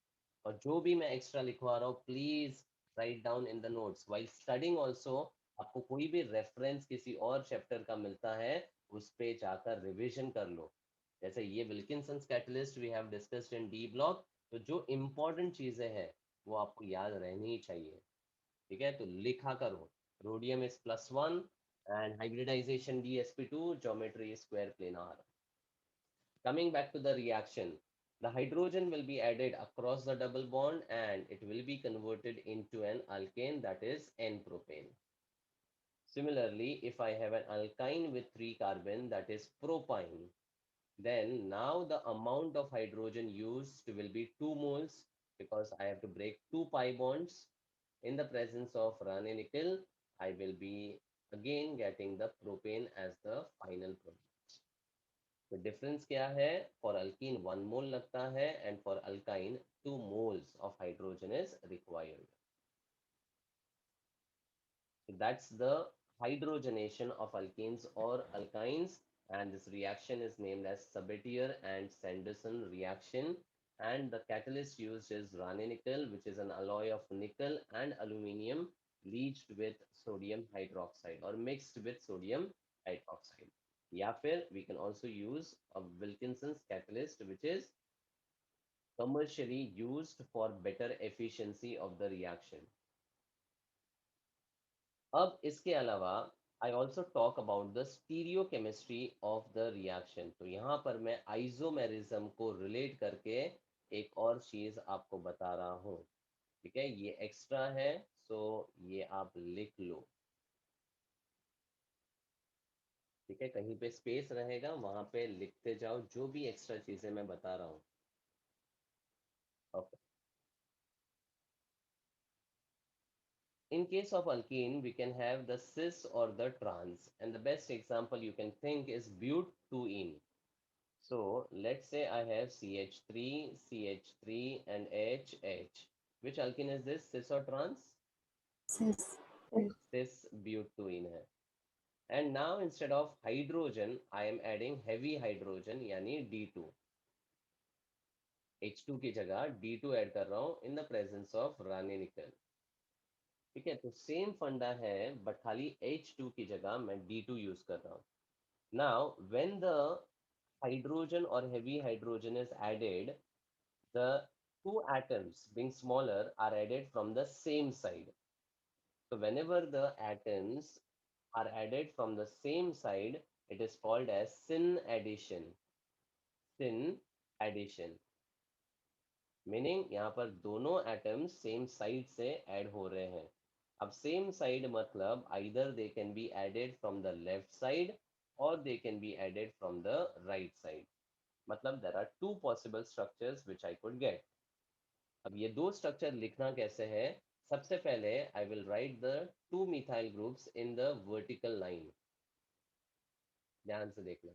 और जो भी मैं एक्स्ट्रा लिखवा रहा हूँ, please write down in the notes while studying also. आपको कोई भी रेफरेंस किसी और चैप्टर का मिलता है, उस पे जाकर रिविजन कर लो. जैसे ये Wilkinson's catalyst we have discussed in D block, तो जो इंपॉर्टेंट चीजें हैं वो आपको याद रहनी ही चाहिए. ठीक है, तो लिखा करो. Rhodium is +1 and hybridization DsP2, geometry is square planar. Coming back to the reaction, the hydrogen will be added across the double bond and it will be converted into an alkane, that is N-propane. Similarly, if I have an alkyne with 3 carbon, that is propyne, then now the amount of hydrogen used will be 2 moles because I have to break 2 pi bonds. In the presence of Raney-Nickel, I will be again getting the propane as the final product. The difference क्या है? For alkene 1 mole लगता है and for alkyne 2 moles of hydrogen is required. So that's the hydrogenation of alkenes or alkynes, and this reaction is named as Sabatier and Sanderson reaction. And the catalyst used is Raney-Nickel, which is an alloy of nickel and aluminium leached with sodium hydroxide or mixed with sodium hydroxide. या फिर we can also use a Wilkinson's catalyst, which is commercially used for better efficiency of the reaction. अब इसके अलावा I also talk about the stereochemistry of the reaction. तो यहाँ पर मैं isomerism को रिलेट करके एक और चीज आपको बता रहा हूँ। ठीक है, ये एक्स्ट्रा है, सो ये आप लिख लो। ठीक है, कहीं पे स्पेस रहेगा वहां पे लिखते जाओ जो भी एक्स्ट्रा चीजें मैं बता रहा हूँ। Okay, in case of alkene, we can have the cis or the trans, and the best example you can think is but2ene. So let's say I have CH3, CH3 and HH. Which alkene is this, cis or trans? Cis. Cis but2ene hai. And now instead of hydrogen, I am adding heavy hydrogen, yani D2. H2 की जगह D2 add कर रहा हूँ in the presence of Raney-Nickel. ठीक है, तो same फंडा है बट खाली H2 की जगह मैं D2 यूज कर रहा हूँ। Now when the hydrogen or heavy hydrogen is added, the two atoms being smaller are added from the same side. So whenever the atoms are added from the same side, it is called as syn addition. Syn addition meaning यहाँ पर दोनों atoms same side से add हो रहे हैं। अब same side मतलब either they can be added from the left side or they can be added from the right side. मतलब there are two possible structures which I could get. अब ये दो स्ट्रक्चर लिखना कैसे है? सबसे पहले I will write the two methyl groups in the vertical line. ध्यान से देखना।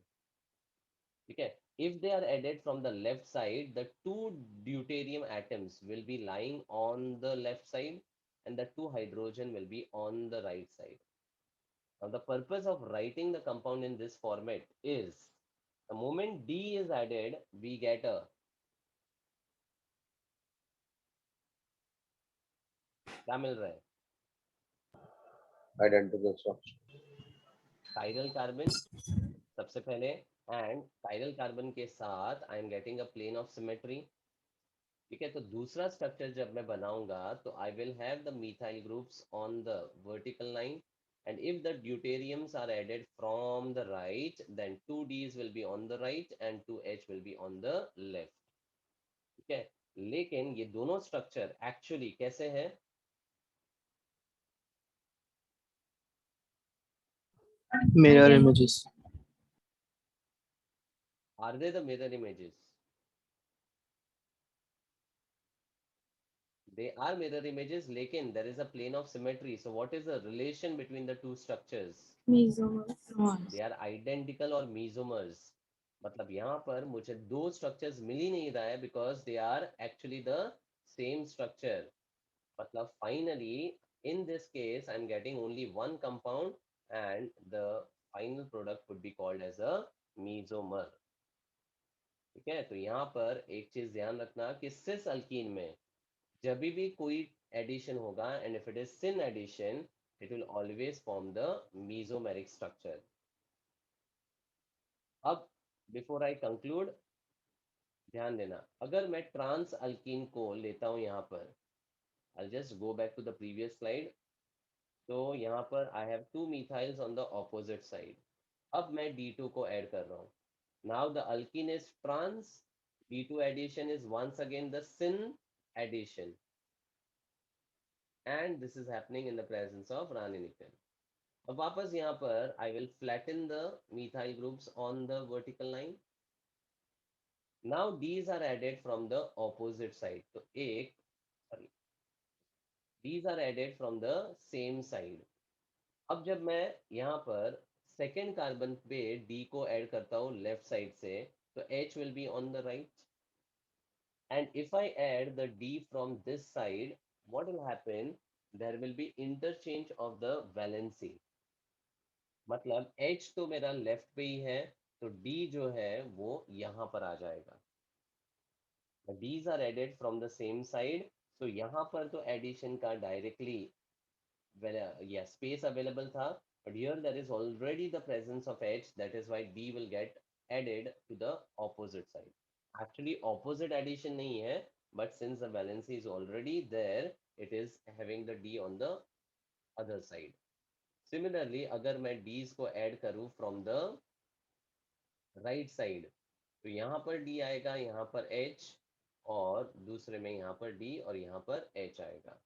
ठीक है, if they are added from the left side, the two deuterium atoms will be lying on the left side and the two hydrogen will be on the right side. Now the purpose of writing the compound in this format is the moment D is added, we get a क्या मिल रहा है? Identical structure. Chiral carbon सबसे पहले, and chiral carbon के साथ I am getting a plane of symmetry. ठीक है, तो दूसरा स्ट्रक्चर जब मैं बनाऊंगा तो I will have the methyl groups on the vertical line, and if the deuteriums are added from the right, then 2Ds will be on the right and 2H will be on the left. ठीक है, लेकिन ये दोनों structure actually कैसे है? Mirror images. Are they the mirror images? They are mirror images, लेकिन there is a plane of symmetry. So what is the relation between the two structures? Mesomers. They are identical or mesomers. मतलब यहाँ पर मुझे दो structures मिल ही नहीं रहा है because they are actually the same structure. मतलब finally in this case I'm getting only one compound and the final product would be called as a mesomer. ठीक है, तो यहाँ पर एक चीज ध्यान रखना कि सिस अल्कीन में जब भी कोई एडिशन होगा and if it is syn addition, it will always form the mesomeric structure. अब बिफोर आई कंक्लूड ध्यान देना, अगर मैं ट्रांस अल्कीन को लेता हूं यहाँ पर, I just go back to the previous slide. तो यहाँ पर I have two methyls on the opposite side. अब मैं D2 को ऐड कर रहा हूँ। Now the alkene is trans, D2 addition is once again the syn addition, and this is happening in the presence of Raney-Nickel. अब वापस यहाँ पर I will flatten the methyl groups on the vertical line, Now these are added from the opposite side. तो एक sorry, these are added from the same side. अब जब मैं यहाँ पर सेकेंड कार्बन पे D को ऐड करता हूँ लेफ्ट साइड से, तो H will be on the right. And if I add the D from this side, what will happen? There will be interchange of the valency. मतलब H तो मेरा left पे ही है, तो D जो है वो यहाँ पर आ जाएगा. These are added from the same side. So यहाँ पर तो एडिशन का डायरेक्टली space available था, but here there is already the presence of H. That is why D will get added to the opposite side. Actually opposite addition नहीं है, but since the valency is already there, it is having the D on the other side. Similarly, अगर मैं D's को add करूँ from the right side, तो यहाँ पर D आएगा, यहाँ पर H, और दूसरे में यहाँ पर D और यहाँ पर H आएगा.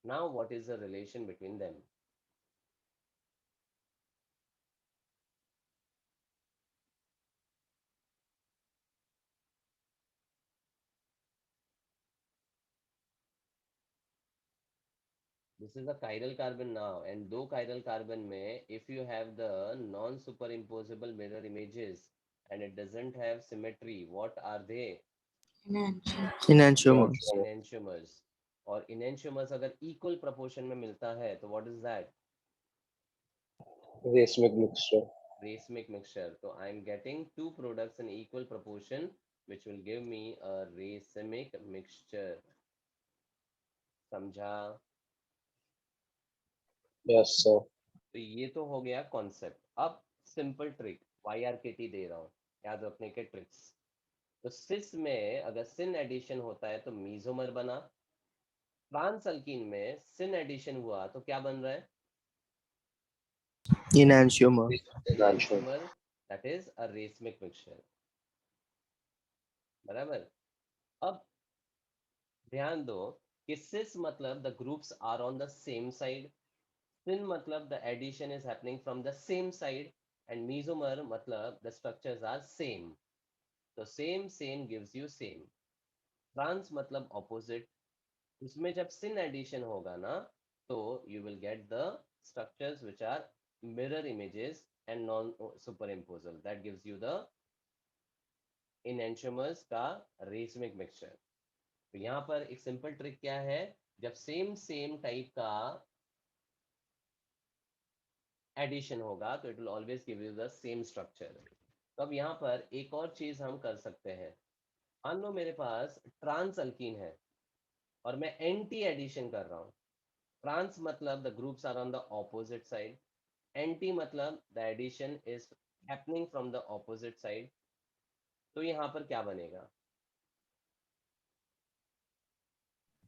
Now what is the relation between them? This is a chiral carbon now, and दो chiral carbon में if you have the non-superimposable mirror images and it doesn't have symmetry, what are they? Enantiomer. Enantiomers. Enantiomers. और enantiomers अगर equal proportion में मिलता है तो what is that? Racemic mixture. Racemic mixture. So I am getting two products in equal proportion, which will give me a racemic mixture. समझा? Yes, sir. तो ये तो हो गया कॉन्सेप्ट. अब सिंपल ट्रिक YRKT दे रहा हूँ, याद रखने के ट्रिक्स. तो सिस में अगर सिन एडिशन होता है तो मीजोमर बना. ट्रांस अल्कीन में सिन एडिशन हुआ तो क्या बन रहा है? Enantiomer. Enantiomer. That is a racemic mixture. बराबर. अब ध्यान दो कि सिस मतलब the groups are on the same side. Syn मतलब the addition is happening from the same side, and mesomer मतलब the structures are same. So same gives you same. Trans मतलब opposite. उसमें जब sin addition होगा ना, तो you will get the structures which are mirror images and non superimposal. That gives you the enantiomers का racemic mixture. तो यहाँ पर एक सिंपल ट्रिक क्या है, जब सेम टाइप का एडिशन होगा तो it will always give you the same structure. तो अब यहाँ पर एक और चीज हम कर सकते हैं. मान लो मेरे पास ट्रांस अल्कीन है और मैं एंटी एडिशन कर रहा हूँ. ट्रांस मतलब the groups are on the opposite side. Anti मतलब the addition is happening from the opposite side. तो यहाँ पर क्या बनेगा?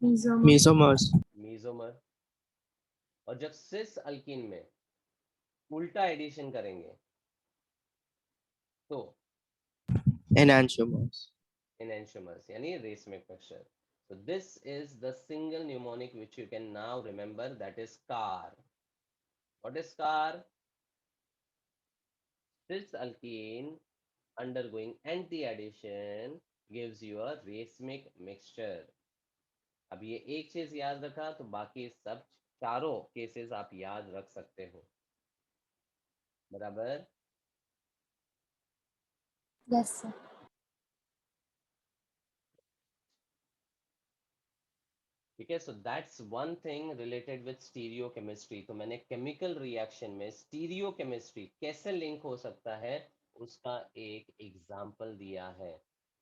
Mesomer. Mesomers. मीजोमर. और जब सिस अल्कीन में उल्टा एडिशन करेंगे तो Enantiomers. enantiomers यानी racemic mixture. So this is the single mnemonic which you can now remember, that is CAR. What is CAR? Cis alkene undergoing anti-addition gives you a racemic mixture. अब ये एक चीज याद रखा तो बाकी सब चारों केसेस आप याद रख सकते हो. बराबर. Yes, sir. ठीक है. So that's one thing related with stereo chemistry. तो मैंने केमिकल रिएक्शन में स्टीरियो केमिस्ट्री कैसे लिंक हो सकता है उसका एक एग्जांपल दिया है.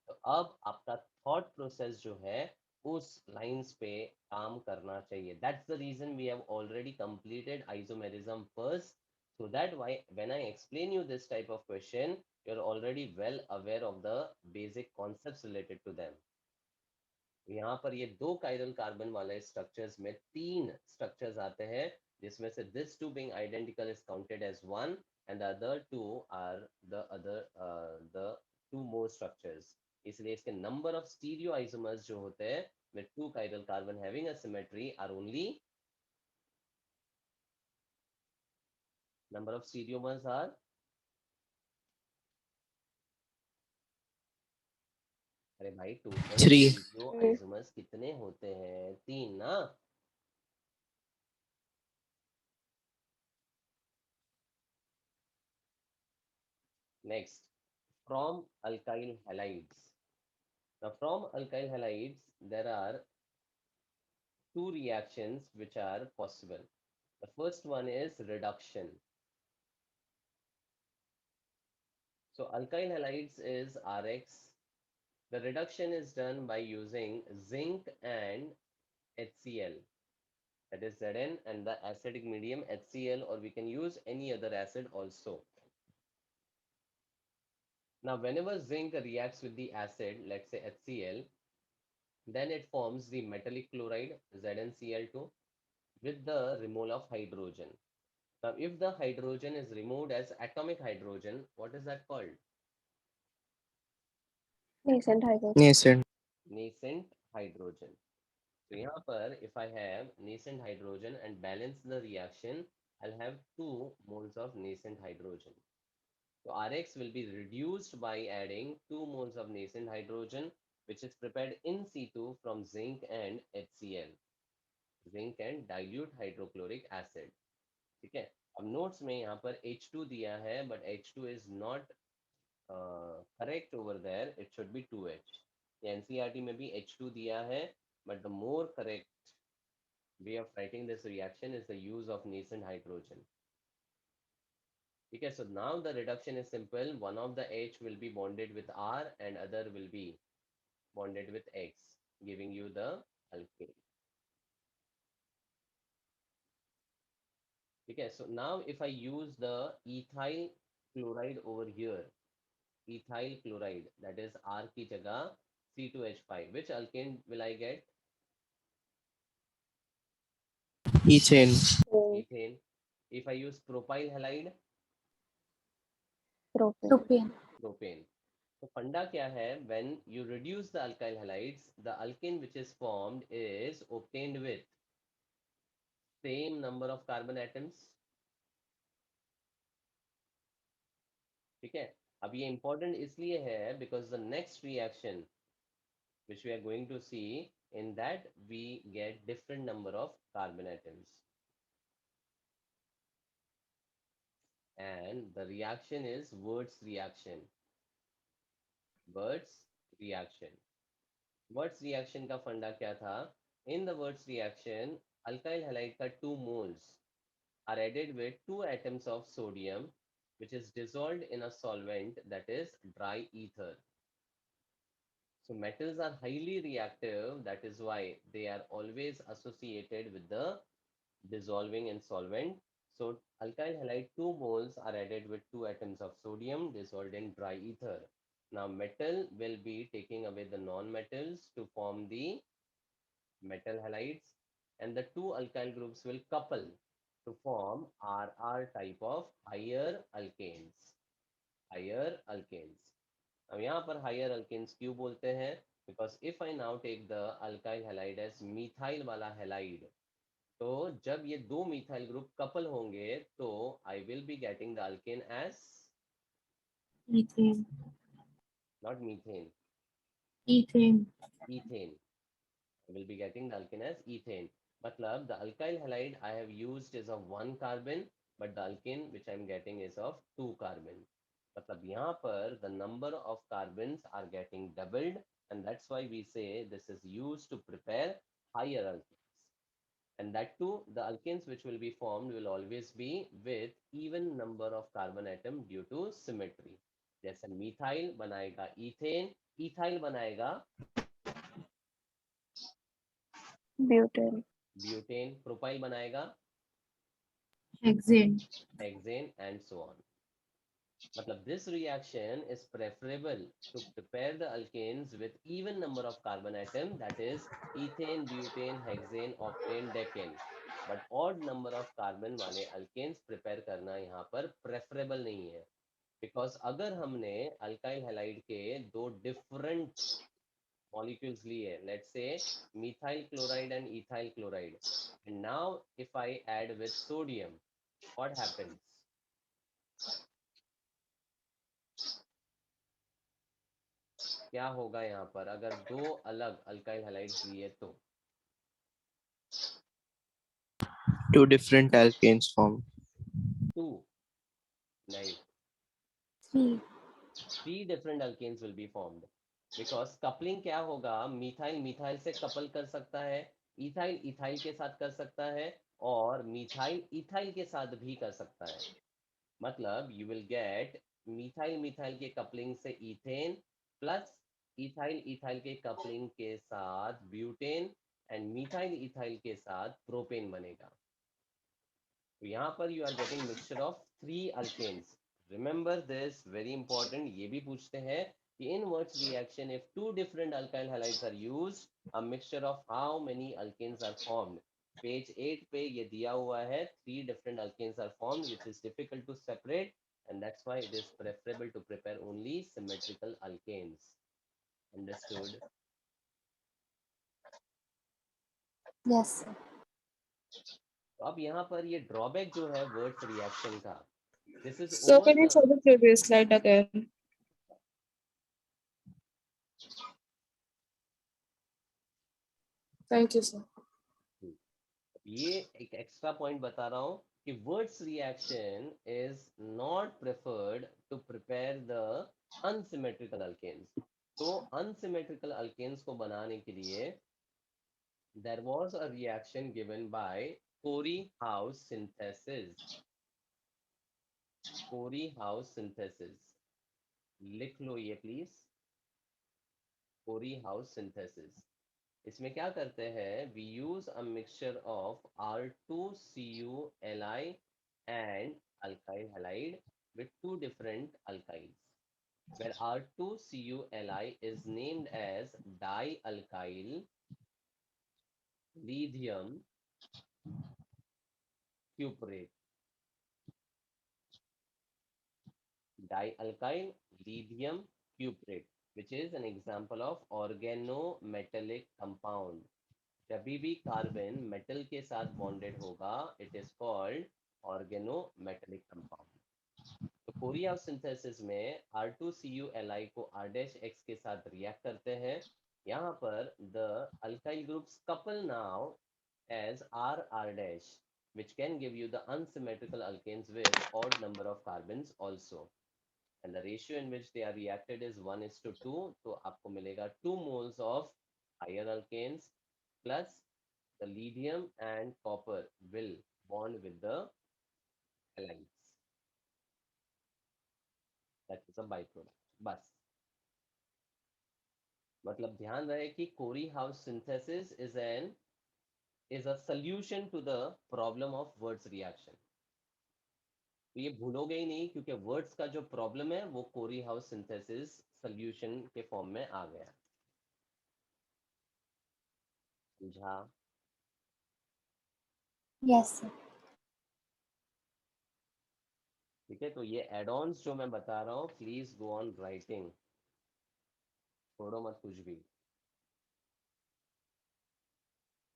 तो अब आपका थॉट प्रोसेस जो है उस लाइंस पे काम करना चाहिए. That's the reason we have already completed isomerism first, so that why when I explain you this type of question, you're already well aware of the basic concepts related to them. यहाँ पर ये दो chiral carbon वाले structures में तीन structures आते हैं, जिसमें से this two being identical is counted as one and the other two are the two more structures. इसलिए इसके नंबर ऑफ स्टीरियो आइसोमर्स जो होते हैं with two chiral carbon having a symmetry are only number of stereomers are अरे भाई total Three. Isomers कितने होते हैं? 3 ना? Next, from alkyl halides. Now, from alkyl halides, there are two reactions which are possible. The first one is reduction. So, alkyl halides is RX. The reduction is done by using zinc and HCl. That is Zn and the acidic medium HCl, or we can use any other acid also. Now, whenever zinc reacts with the acid, let's say HCl, then it forms the metallic chloride ZnCl2 with the removal of hydrogen. Now, if the hydrogen is removed as atomic hydrogen, what is that called? Nascent hydrogen. Nascent. Nascent hydrogen. So यहाँ पर if I have nascent hydrogen and balance the reaction, I'll have 2 moles of nascent hydrogen. So Rx will be reduced by adding 2 moles of nascent hydrogen, which is prepared in situ from zinc and HCl, zinc and dilute hydrochloric acid. ठीक है? अब notes में यहाँ पर H2 दिया है, but H2 is not correct over there. It should be 2H. NCERT में भी H2 दिया है, but the more correct way of writing this reaction is the use of nascent hydrogen. Okay, so now the reduction is simple. One of the H will be bonded with R and other will be bonded with X, giving you the alkane. Okay, so now if I use the ethyl chloride over here, ethyl chloride, that is R की जगह C2H5, which alkane will I get? Ethane. Ethane. If I use propyl halide, Propane. Propane. propane. So funda क्या है? When you reduce the alkyl halides, the alkane which is formed is obtained with same number of carbon atoms. ठीक है? अब ये important इसलिए है because the next reaction which we are going to see, in that we get different number of carbon atoms. And the reaction is Wurtz reaction. Wurtz reaction. Wurtz reaction का फंडा क्या था? In the Wurtz reaction, alkyl halide का 2 moles are added with 2 atoms of sodium, which is dissolved in a solvent, that is dry ether. So metals are highly reactive, that is why they are always associated with the dissolving in solvent. So alkyl halide 2 moles are added with 2 atoms of sodium dissolved in dry ether. Now metal will be taking away the non-metals to form the metal halides, and the 2 alkyl groups will couple to form RR type of higher alkanes. Higher alkanes. अब यहाँ पर higher alkanes क्यों बोलते हैं? Because if I now take the alkyl halide as methyl वाला halide, तो जब ये 2 methyl group couple होंगे, तो I will be getting the alkane as Ethane. not methane, Ethane. ethane. I will be getting the alkane as ethane. मतलब the alkyl halide I have used is of 1 carbon, but the alkane which I am getting is of 2 carbon. मतलब यहाँ पर the number of carbons are getting doubled, and that's why we say this is used to prepare higher alkanes. And that too, the alkanes which will be formed will always be with even number of carbon atom due to symmetry. जैसे methyl बनाएगा ethane, ethyl बनाएगा Butane. butane, propyl बनाएगा Hexane. hexane, and so on. मतलब this reaction is preferable to prepare the alkanes with even number of carbon atom, that is ethane, butane, hexane, octane, decane. But odd number of carbon वाले alkanes prepare करना यहाँ पर preferable नहीं है. Because अगर हमने alkyl halide के 2 different molecules लिए, let's say methyl chloride and ethyl chloride, and now if I add with sodium, what happens? क्या होगा यहाँ पर अगर दो अलग अल्काइल हैलाइड्स लिए तो? Two different alkanes form. 2 नहीं, 3. 3 different alkanes will be formed because coupling क्या होगा, मिथाइल मिथाइल से कपल कर सकता है, इथाइल इथाइल के साथ कर सकता है, और मिथाइल इथाइल के साथ भी कर सकता है. मतलब you will get methyl methyl के कपलिंग से इथेन प्लस इथाइल इथाइल के कपलिंग के साथ ब्यूटेन एंड मिथाइल इथाइल के साथ प्रोपेन बनेगा. तो यहाँ पर you are getting mixture of 3 alkanes. Remember this, very important. ये भी पूछते हैं कि in what reaction if 2 different alkyl halides are used, a mixture of how many alkanes are formed. Page 8 पे ये दिया हुआ है, 3 different alkanes are formed which is difficult to separate, and that's why it is preferable to prepare only symmetrical alkanes. Understood? Yes, sir. तो अब यहाँ पर ये ड्रॉबैक जो है वर्ड्स रिएक्शन का, this is So can you show overcome. the previous slide again? Thank you, sir. ये एक एक्स्ट्रा पॉइंट बता रहा हूँ कि Wurtz reaction is not preferred to prepare the unsymmetrical alkanes. तो अनसिमेट्रिकल अल्केन्स को बनाने के लिए there was a reaction given by Corey House synthesis. Corey House synthesis, लिख लो ये प्लीज. Kori House synthesis. इसमें क्या करते हैं, we use a mixture of R2CuLi and alkyl halide with 2 different alkyls, where R2CuLi is named as dialkyl lithium cuprate. Dialkyl lithium cuprate, which is an example of organometallic compound. जब भी carbon metal के साथ bonded होगा, it is called organometallic compound. तो Korea synthesis में R2CuLi को R-X के साथ रिएक्ट करते हैं. यहाँ पर the alkyl groups couple now as R-, which can give you the unsymmetrical alkanes with odd number of carbons also. And the ratio in which they are reacted is 1:2. तो आपको मिलेगा 2 moles of higher alkanes plus the lithium and copper will bond with the halides. That is a byproduct. बस मतलब ध्यान रहे कि Corey House synthesis is a solution to the problem of words reaction. तो ये भूलोगे ही नहीं, क्योंकि वर्ड्स का जो प्रॉब्लम है वो कोरी हाउस सिंथेसिस सॉल्यूशन के फॉर्म में आ गया. समझा? Yes, sir. ठीक है, तो ये एड-ऑन्स जो मैं बता रहा हूँ, प्लीज गो ऑन राइटिंग, छोड़ो मत कुछ भी.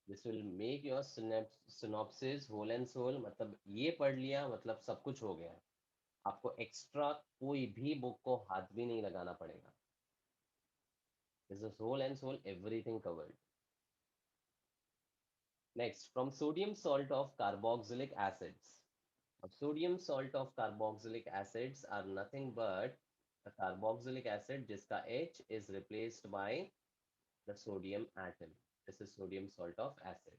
This will make your synopsis whole and soul. मतलब ये पढ़ लिया मतलब सब कुछ हो गया. आपको एक्स्ट्रा कोई भी बुक को हाथ भी नहीं लगाना पड़ेगा. This is whole and soul, everything covered. Next, from sodium salt of carboxylic acids. Sodium salt of carboxylic acids are nothing but a carboxylic acid जिसका H is replaced by the sodium atom. This is sodium salt of acid.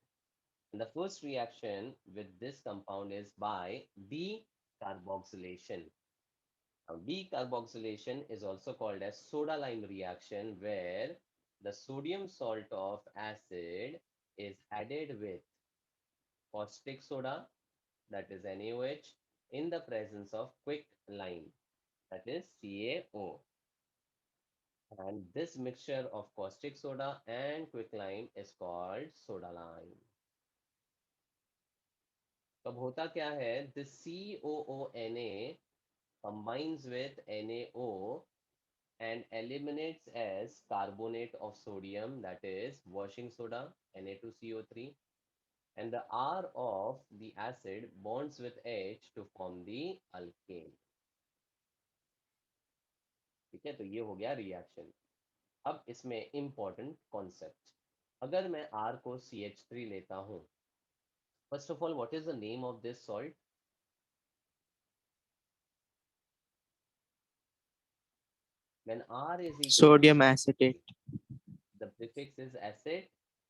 And the first reaction with this compound is by decarboxylation. Now, decarboxylation is also called as soda lime reaction, where the sodium salt of acid is added with caustic soda, that is NaOH, in the presence of quicklime, that is CaO. And this mixture of caustic soda and quicklime is called soda lime. तब होता क्या है, this COONA combines with NaO and eliminates as carbonate of sodium, that is washing soda, Na2CO3, and the R of the acid bonds with H to form the alkane. ठीक है, तो ये हो गया रिएक्शन. अब इसमें इम्पोर्टेंट कॉन्सेप्ट, अगर मैं R को CH3 लेता हूँ, first of all what is the name of this salt? When R is equal Sodium to acetate. the prefix is acid,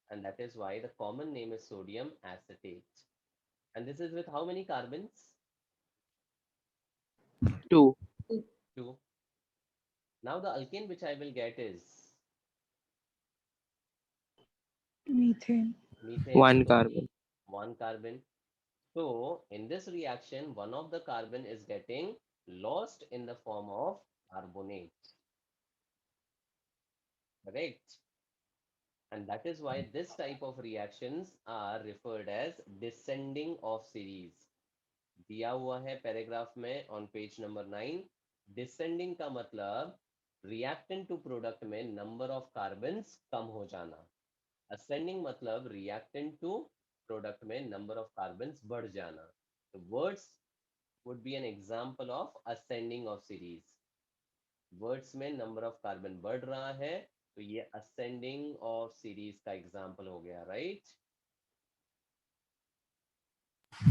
and that is why the common name is sodium acetate. And this is with how many carbons? 2. 2. Now the alkane which I will get is Methane. methane. 1 carbon. 1 carbon. So in this reaction, one of the carbon is getting lost in the form of carbonate. Correct? And that is why this type of reactions are referred as descending of series. दिया हुआ है paragraph में on page number 9. Descending का मतलब reactant to product में number of carbons कम हो जाना. Ascending मतलब रिएक्टेंट टू प्रोडक्ट में नंबर ऑफ कार्बन्स बढ़ जाना. तो words would be an example of ascending of series. Words में नंबर ऑफ कार्बन बढ़ रहा है तो ये ascending of series का एग्जाम्पल हो गया, राइट?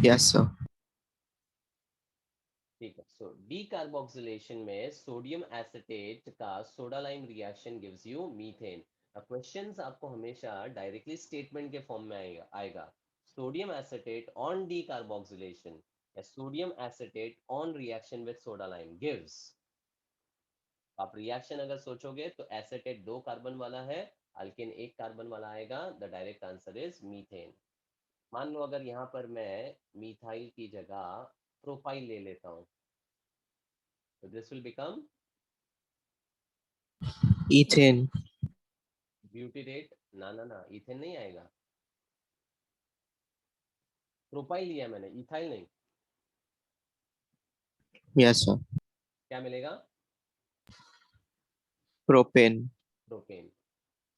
Yes, sir. ठीक है. सो डीकार्बोक्सिलेशन में सोडियम एसिटेट का soda lime reaction gives you methane. Questions आपको हमेशा डायरेक्टली स्टेटमेंट के फॉर्म में आएगा. सोडियम एसिटेट ऑन डीकार्बोक्सिलेशन या sodium acetate on reaction with soda lime gives. आप रिएक्शन अगर सोचोगे तो एसिटेट 2 कार्बन वाला है, अल्केन 1 कार्बन वाला आएगा. The direct answer is methane. मान लो अगर यहाँ पर मैं मिथाइल की जगह प्रोपाइल ले लेता हूँ, तो दिस विल बिकम Ethane. ब्यूटेरेट. ना इथेन नहीं आएगा. प्रोपाइल लिया मैंने, इथाइल नहीं. Yes, sir. क्या मिलेगा? Propane. प्रोपेन.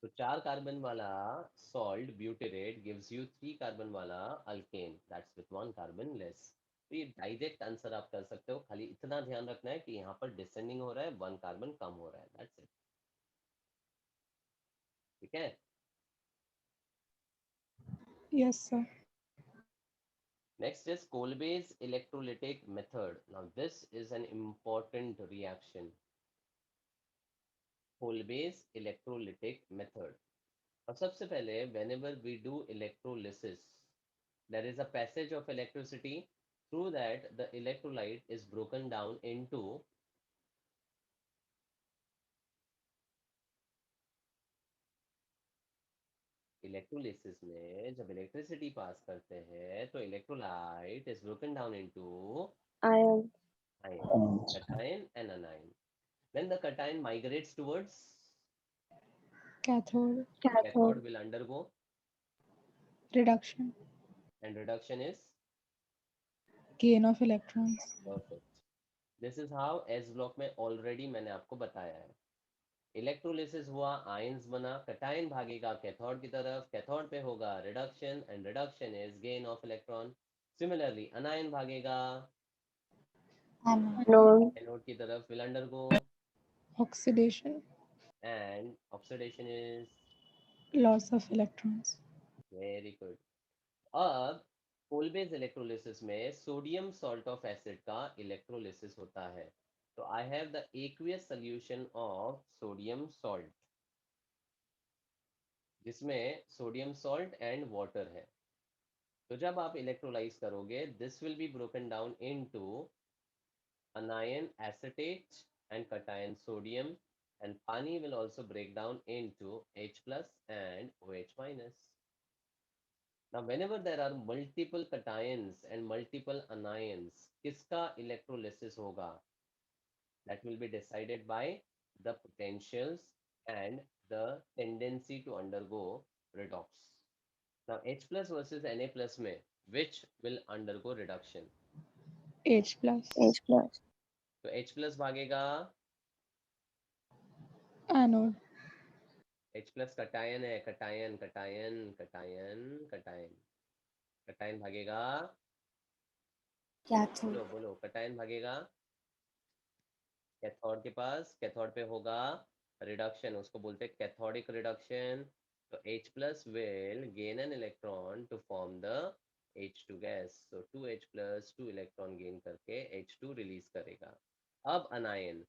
तो 4 कार्बन वाला सॉल्ट ब्यूटेरेट गिव्स यू 3 कार्बन वाला alkane, that's with 1 carbon less. तो ये डायरेक्ट आंसर आप कर सकते हो. खाली इतना ध्यान रखना है कि यहाँ पर डिसेंडिंग हो रहा है, 1 कार्बन कम हो रहा है, दैट्स इट. ठीक है. Yes, sir. Next is Kolbe's electrolytic method. Now this is an important reaction. Kolbe's electrolytic method. और सबसे पहले whenever we do electrolysis, there is a passage of electricity. Through that the electrolyte is broken down into electrolysis में जब electricity pass करते हैं तो electrolyte is broken down into Iron. ions, cation and anion. When the cation migrates towards Cathode. cathode will undergo Reduction. and reduction is Gain of electrons. perfect. This is how S block में already मैंने आपको बताया है. Electrolysis हुआ, ions बना, cation भागेगा cathode की तरफ, कैथोड पे होगा reduction and reduction is gain of electron. Similarly अनायन भागेगा Anode. एनोड की तरफ, will undergo Oxidation. And oxidation is Loss of electrons. Very good. अब कोलबेज इलेक्ट्रोलिसिस में सोडियम सॉल्ट ऑफ एसिड का इलेक्ट्रोलिसिस होता है. तो I have the aqueous solution of sodium salt जिसमें सोडियम सॉल्ट एंड वाटर है. तो जब आप इलेक्ट्रोलाइज करोगे this will be broken down into anion acetate and cation sodium, and pani will also break down into H plus and OH minus. Now whenever there are multiple cations and multiple anions, किसका electrolysis होगा? That will be decided by the potentials and the tendency to undergo redox. Now H plus versus Na plus में which will undergo reduction? H plus. तो H plus भागेगा Anode. H plus cation है, cation cation cation cation. Cation भागेगा, Cathode. बोलो बोलो, cation भागेगा cathode के पास, cathode पे होगा रिडक्शन, उसको बोलते हैं कैथोडिक रिडक्शन। तो H plus will gain an electron to form the H2 gas. So 2H plus 2 electron gain करके H2 release करेगा। अब anion,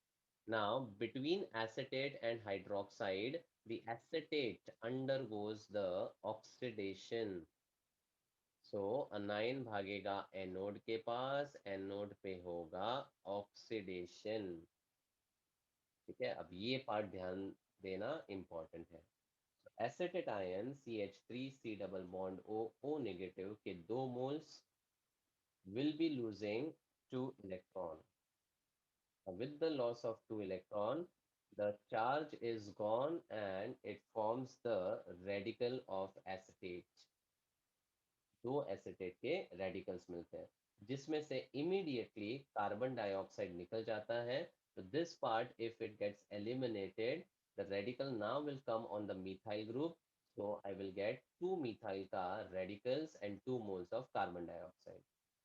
now between acetate and hydroxide, the acetate undergoes the oxidation. So anion भागेगा anode के पास, anode पे होगा oxidation. ठीक है, अब ये पार्ट ध्यान देना इंपॉर्टेंट है। Acetate ion CH3 C double bond O negative के 2 moles will be losing 2 electron. With the loss of 2 electron, the charge is gone and it forms the radical of acetate. 2 acetate के radicals मिलते हैं, जिसमें से immediately carbon dioxide निकल जाता है। तो this part if it gets eliminated, the radical now will come on the methyl group. So I will get 2 methyl का radicals and 2 moles of carbon dioxide.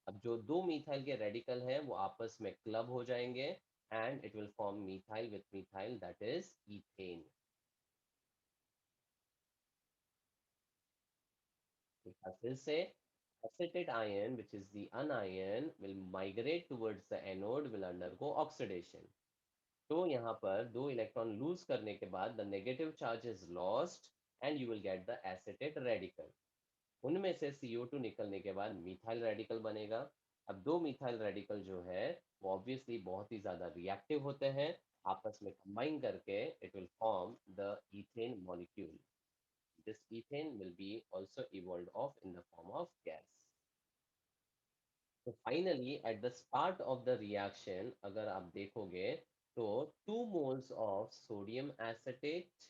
अब जो 2 मिथाइल के रेडिकल हैं वो आपस में क्लब हो जाएंगे and it will form methyl with methyl, that is ethane. फिर से acetate ion, which is the anion, will migrate towards the anode, will undergo oxidation. तो यहाँ पर 2 इलेक्ट्रॉन लूज करने के बाद the negative charge is lost and you will get the acetate radical. उनमें से CO2 निकलने के बाद मिथाइल रेडिकल बनेगा। अब 2 मिथाइल रेडिकल जो है वो ऑब्वियसली बहुत ही ज्यादा रिएक्टिव होते हैं, आपस में कंबाइन करके it will form the ethane molecule. This ethane will be also evolved off in the form of gas. So finally, at the start of the reaction, अगर आप देखोगे तो 2 moles of sodium acetate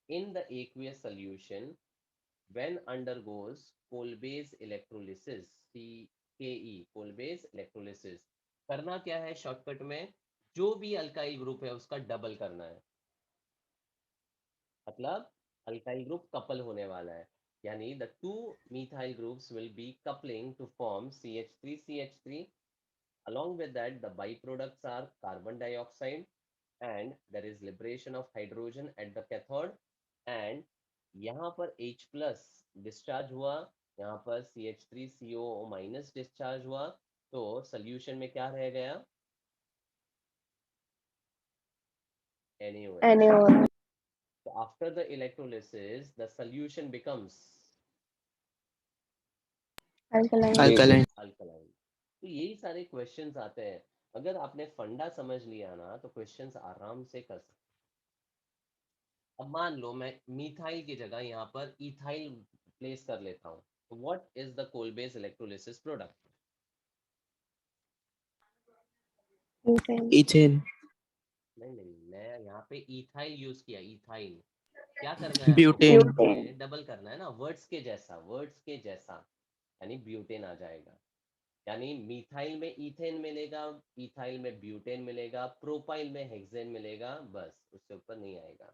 in the aqueous solution when undergoes Kolbe's electrolysis, CKE, Kolbe's electrolysis, करना क्या है shortcut में, जो भी अल्काइल ग्रुप है उसका डबल करना है। मतलब अल्काइल ग्रुप कपल होने वाला है, यानी the 2 methyl groups will be coupling to form CH3CH3. Along with that, the byproducts are carbon dioxide and there is liberation of hydrogen at the cathode, and यहाँ पर H plus discharge हुआ, यहाँ पर CH3CO minus discharge हुआ, तो solution में क्या रह गया, NaOH. NaOH. So after the electrolysis, the solution becomes Alkaline. Alkaline. alkaline. तो यही सारे क्वेश्चंस आते हैं, अगर आपने फंडा समझ लिया ना तो क्वेश्चंस आराम से कर सकते। अब मान लो मैं मिथाइल की जगह यहाँ पर इथाइल प्लेस कर लेता हूँ, तो what is the Kolbe's electrolysis product? Butane. Ethane. नहीं, मैं यहाँ पे इथाइल यूज किया। इथाइल क्या करना है, Butane. Butane. डबल करना है ना, वर्ड्स के जैसा, वर्ड्स के जैसा, यानी ब्यूटेन आ जाएगा। यानी मिथाइल में इथेन मिलेगा, इथाइल में ब्यूटेन मिलेगा, प्रोपाइल में हेक्सेन मिलेगा, बस उससे ऊपर नहीं आएगा।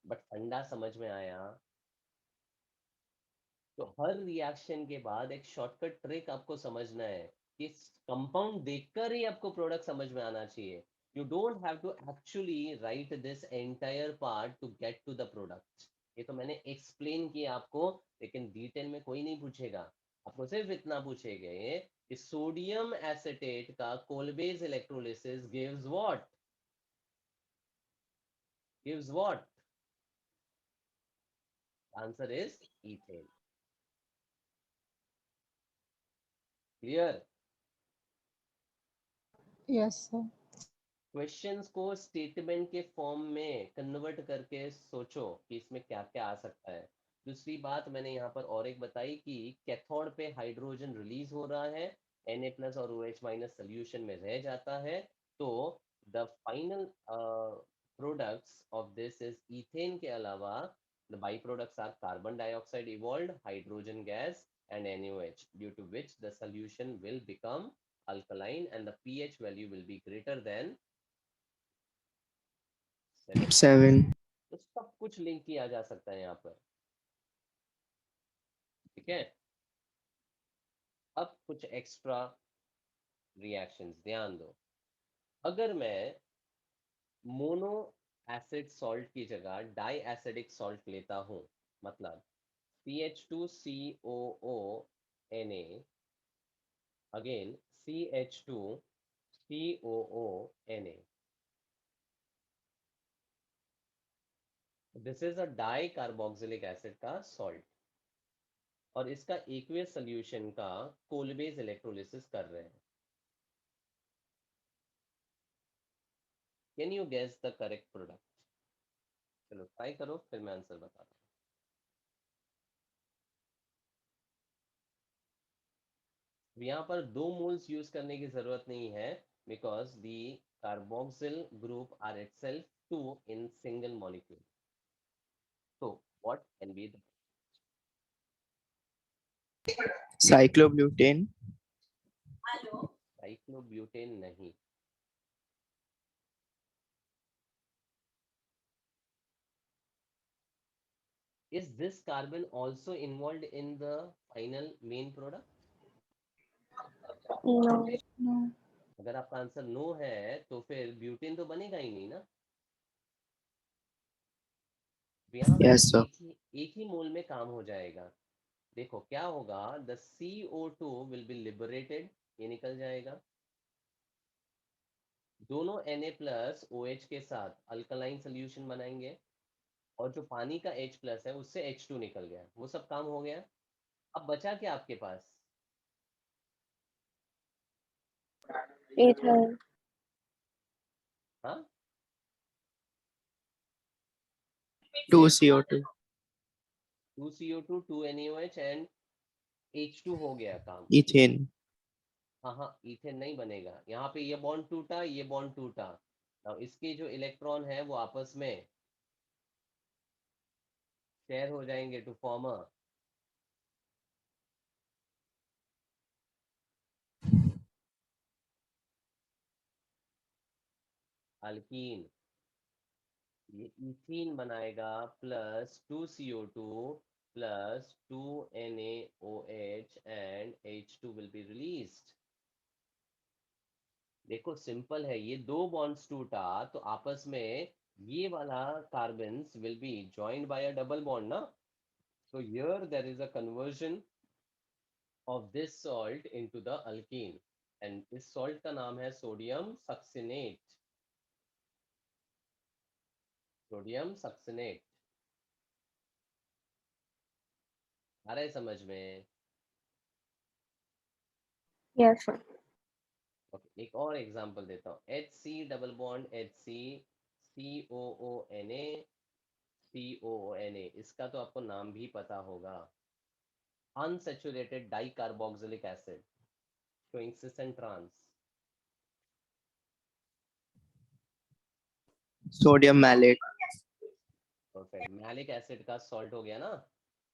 बट फंडा समझ में आया? तो हर रिएक्शन के बाद एक शॉर्टकट ट्रिक आपको समझना है कि कंपाउंड देखकर ही आपको प्रोडक्ट समझ में आना चाहिए। You don't have to actually write this entire part to get to the product. ये तो मैंने एक्सप्लेन किया आपको, लेकिन डिटेल में कोई नहीं पूछेगा। आपको सिर्फ इतना पूछेंगे कि सोडियम एसिटेट का Kolbe's electrolysis gives what, gives what? Answer is ethane. Clear? Yes, sir. Questions को स्टेटमेंट के फॉर्म में कन्वर्ट करके सोचो कि इसमें क्या क्या आ सकता है। दूसरी बात मैंने यहाँ पर और एक बताई कि कैथोड पे हाइड्रोजन रिलीज हो रहा है, Na प्लस और OH माइनस सोल्यूशन में रह जाता है, तो the final products of this is ethane के अलावा the by products are carbon dioxide evolved, hydrogen gas and NaOH, due to which the solution will become alkaline and the pH value will be greater than 7. तो सब कुछ link किया जा सकता है यहाँ पर। ठीक है, अब कुछ एक्स्ट्रा रिएक्शंस ध्यान दो। अगर मैं मोनो एसिड सॉल्ट की जगह डाई एसिडिक सॉल्ट लेता हूँ, मतलब CH2COO Na again CH2COO Na. This is a di carboxylic acid का सॉल्ट और इसका एक्वियस सॉल्यूशन का कोलबेज इलेक्ट्रोलिसिस कर रहे हैं. Can you guess the correct product? चलो ट्राई करो, फिर मैं आंसर बताता हूँ. यहाँ पर 2 मोल्स यूज करने की जरूरत नहीं है because the carboxyl group are itself 2 in single molecule. So what can be the Cyclobutane. cyclobutane? नहीं. Is this carbon also involved in the final main product? No. No. अगर आपका आंसर नो है तो फिर ब्यूटेन तो बनेगा ही नहीं ना. तो यहाँ पे Yes, sir. एक ही मोल में काम हो जाएगा. देखो क्या होगा, the CO2 will be liberated, ये निकल जाएगा. दोनों Na प्लस OH के साथ अल्कलाइन सोल्यूशन बनाएंगे और जो पानी का H प्लस है उससे H2 निकल गया, वो सब काम हो गया. अब बचा क्या आपके पास? Ethyl. हाँ, 2CO2. 2CO2 2NaOH and H2 हो गया काम. Ethane. हाँ हाँ, इथेन नहीं बनेगा. यहाँ पे ये बॉन्ड टूटा, ये बॉन्ड टूटा. अब इसके जो इलेक्ट्रॉन है वो आपस में शेयर हो जाएंगे टू फॉर्म अ अल्कीन. ये इथीन बनाएगा plus 2CO2 plus 2NaOH and H2 will be released. देखो सिंपल है, ये 2 बॉन्ड्स टूटा तो आपस में ये वाला carbons will be joined by a double bond ना. So here there is a conversion of this salt into the alkene and इस salt का नाम है सोडियम सक्सिनेट. सोडियम सक्सिनेट आ रहा है समझ में? Yes, sir. Okay, एक और एग्जांपल देता हूँ. HC double bond HC COONA COONA, इसका तो आपको नाम भी पता होगा. Unsaturated dicarboxylic acid showing cis and trans. Sodium malate. Perfect. Malic acid का सॉल्ट हो गया ना,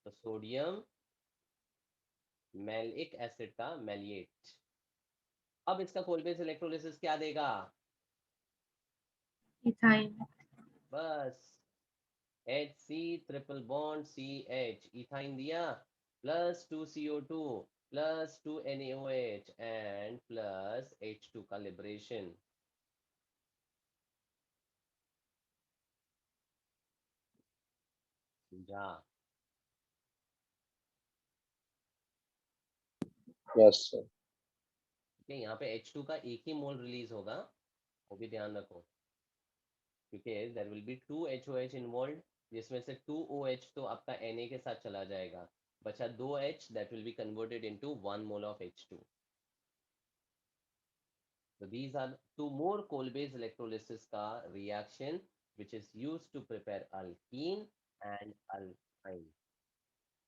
तो सोडियम मैलिक एसिड का मैलिएट. अब इसका कोलबेस इलेक्ट्रोलिसिस क्या देगा? Ethyl. बस HC triple bond CH ethyne दिया plus 2CO2 plus 2NaOH and plus H2 का लिबरेशन. समझा? Yes, sir. ठीक है, यहाँ पे H2 का एक ही मोल रिलीज होगा, वो भी ध्यान रखो, क्योंकि there will be 2 HOH involve, जिसमें से 2 OH तो आपका Na के साथ चला जाएगा, बचा 2 H that will be converted into 1 mole of H2. So these are two more coal-based electrolysis का reaction which is used to prepare alkene and alkyne.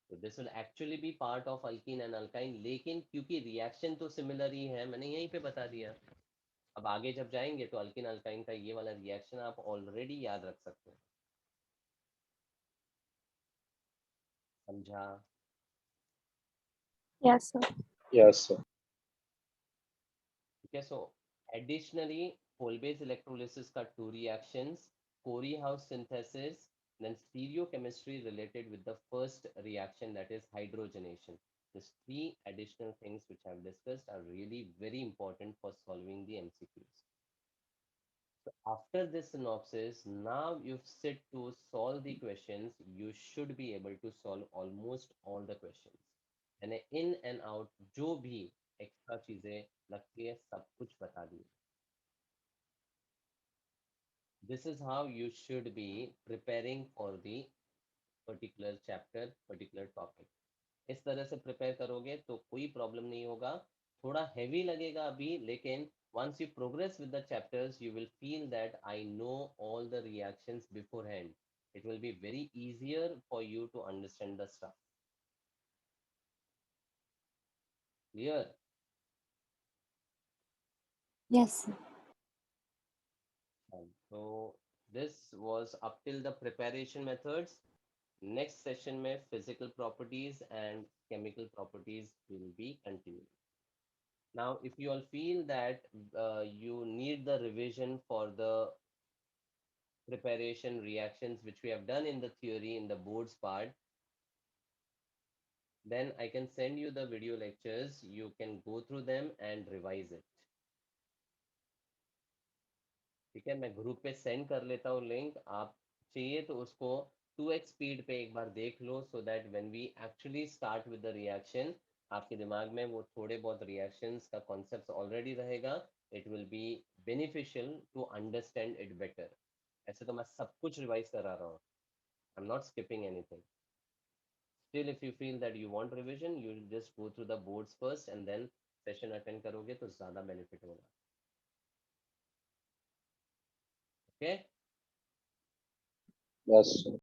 So this will actually be part of alkene and alkyne, लेकिन क्योंकि reaction तो similar ही है, मैंने यहीं पे बता दिया. अब आगे जब जाएंगे तो अल्किन अल्काइन का ये वाला रिएक्शन आप ऑलरेडी याद रख सकते हैं. समझा? Yes, sir. Yes, sir. ठीक है. सो एडिशनली कोल-बेस इलेक्ट्रोलिसिस का 2 reactions, Corey house synthesis, then stereochemistry related with the first reaction, that is hydrogenation. These 3 additional things which I have discussed are really very important for solving the MCQs. So after this synopsis, now you sit to solve the questions. You should be able to solve almost all the questions. यानी in and out जो भी extra चीजें लगती है सब कुछ बता दी. This is how you should be preparing for the particular chapter, particular topic. इस तरह से प्रिपेयर करोगे तो कोई प्रॉब्लम नहीं होगा. थोड़ा हैवी लगेगा अभी, लेकिन once you progress with the chapters you will feel that I know all the reactions beforehand. It will be very easier for you to understand the stuff. Clear? Yes, sir. So this was up till the preparation methods. Next session में physical properties and chemical properties will be continued. Now, if you all feel that you need the revision for the preparation reactions which we have done in the theory in the boards part, then I can send you the video lectures. You can go through them and revise it. ठीक है, मैं group पे send कर लेता हूँ link. आप चाहिए तो उसको 2x स्पीड पे एक बार देख लो, so that when we actually start with the reaction, आपके दिमाग में वो थोड़े बहुत reactions का concepts already रहेगा. It will be beneficial to understand it better. ऐसे तो मैं सब कुछ रिवाइज करा रहा हूँ. I'm not skipping anything. Still, if you feel that you want revision, you just go through the boards first and then session attend करोगे तो ज़्यादा benefit होगा. Okay? Yes, sir.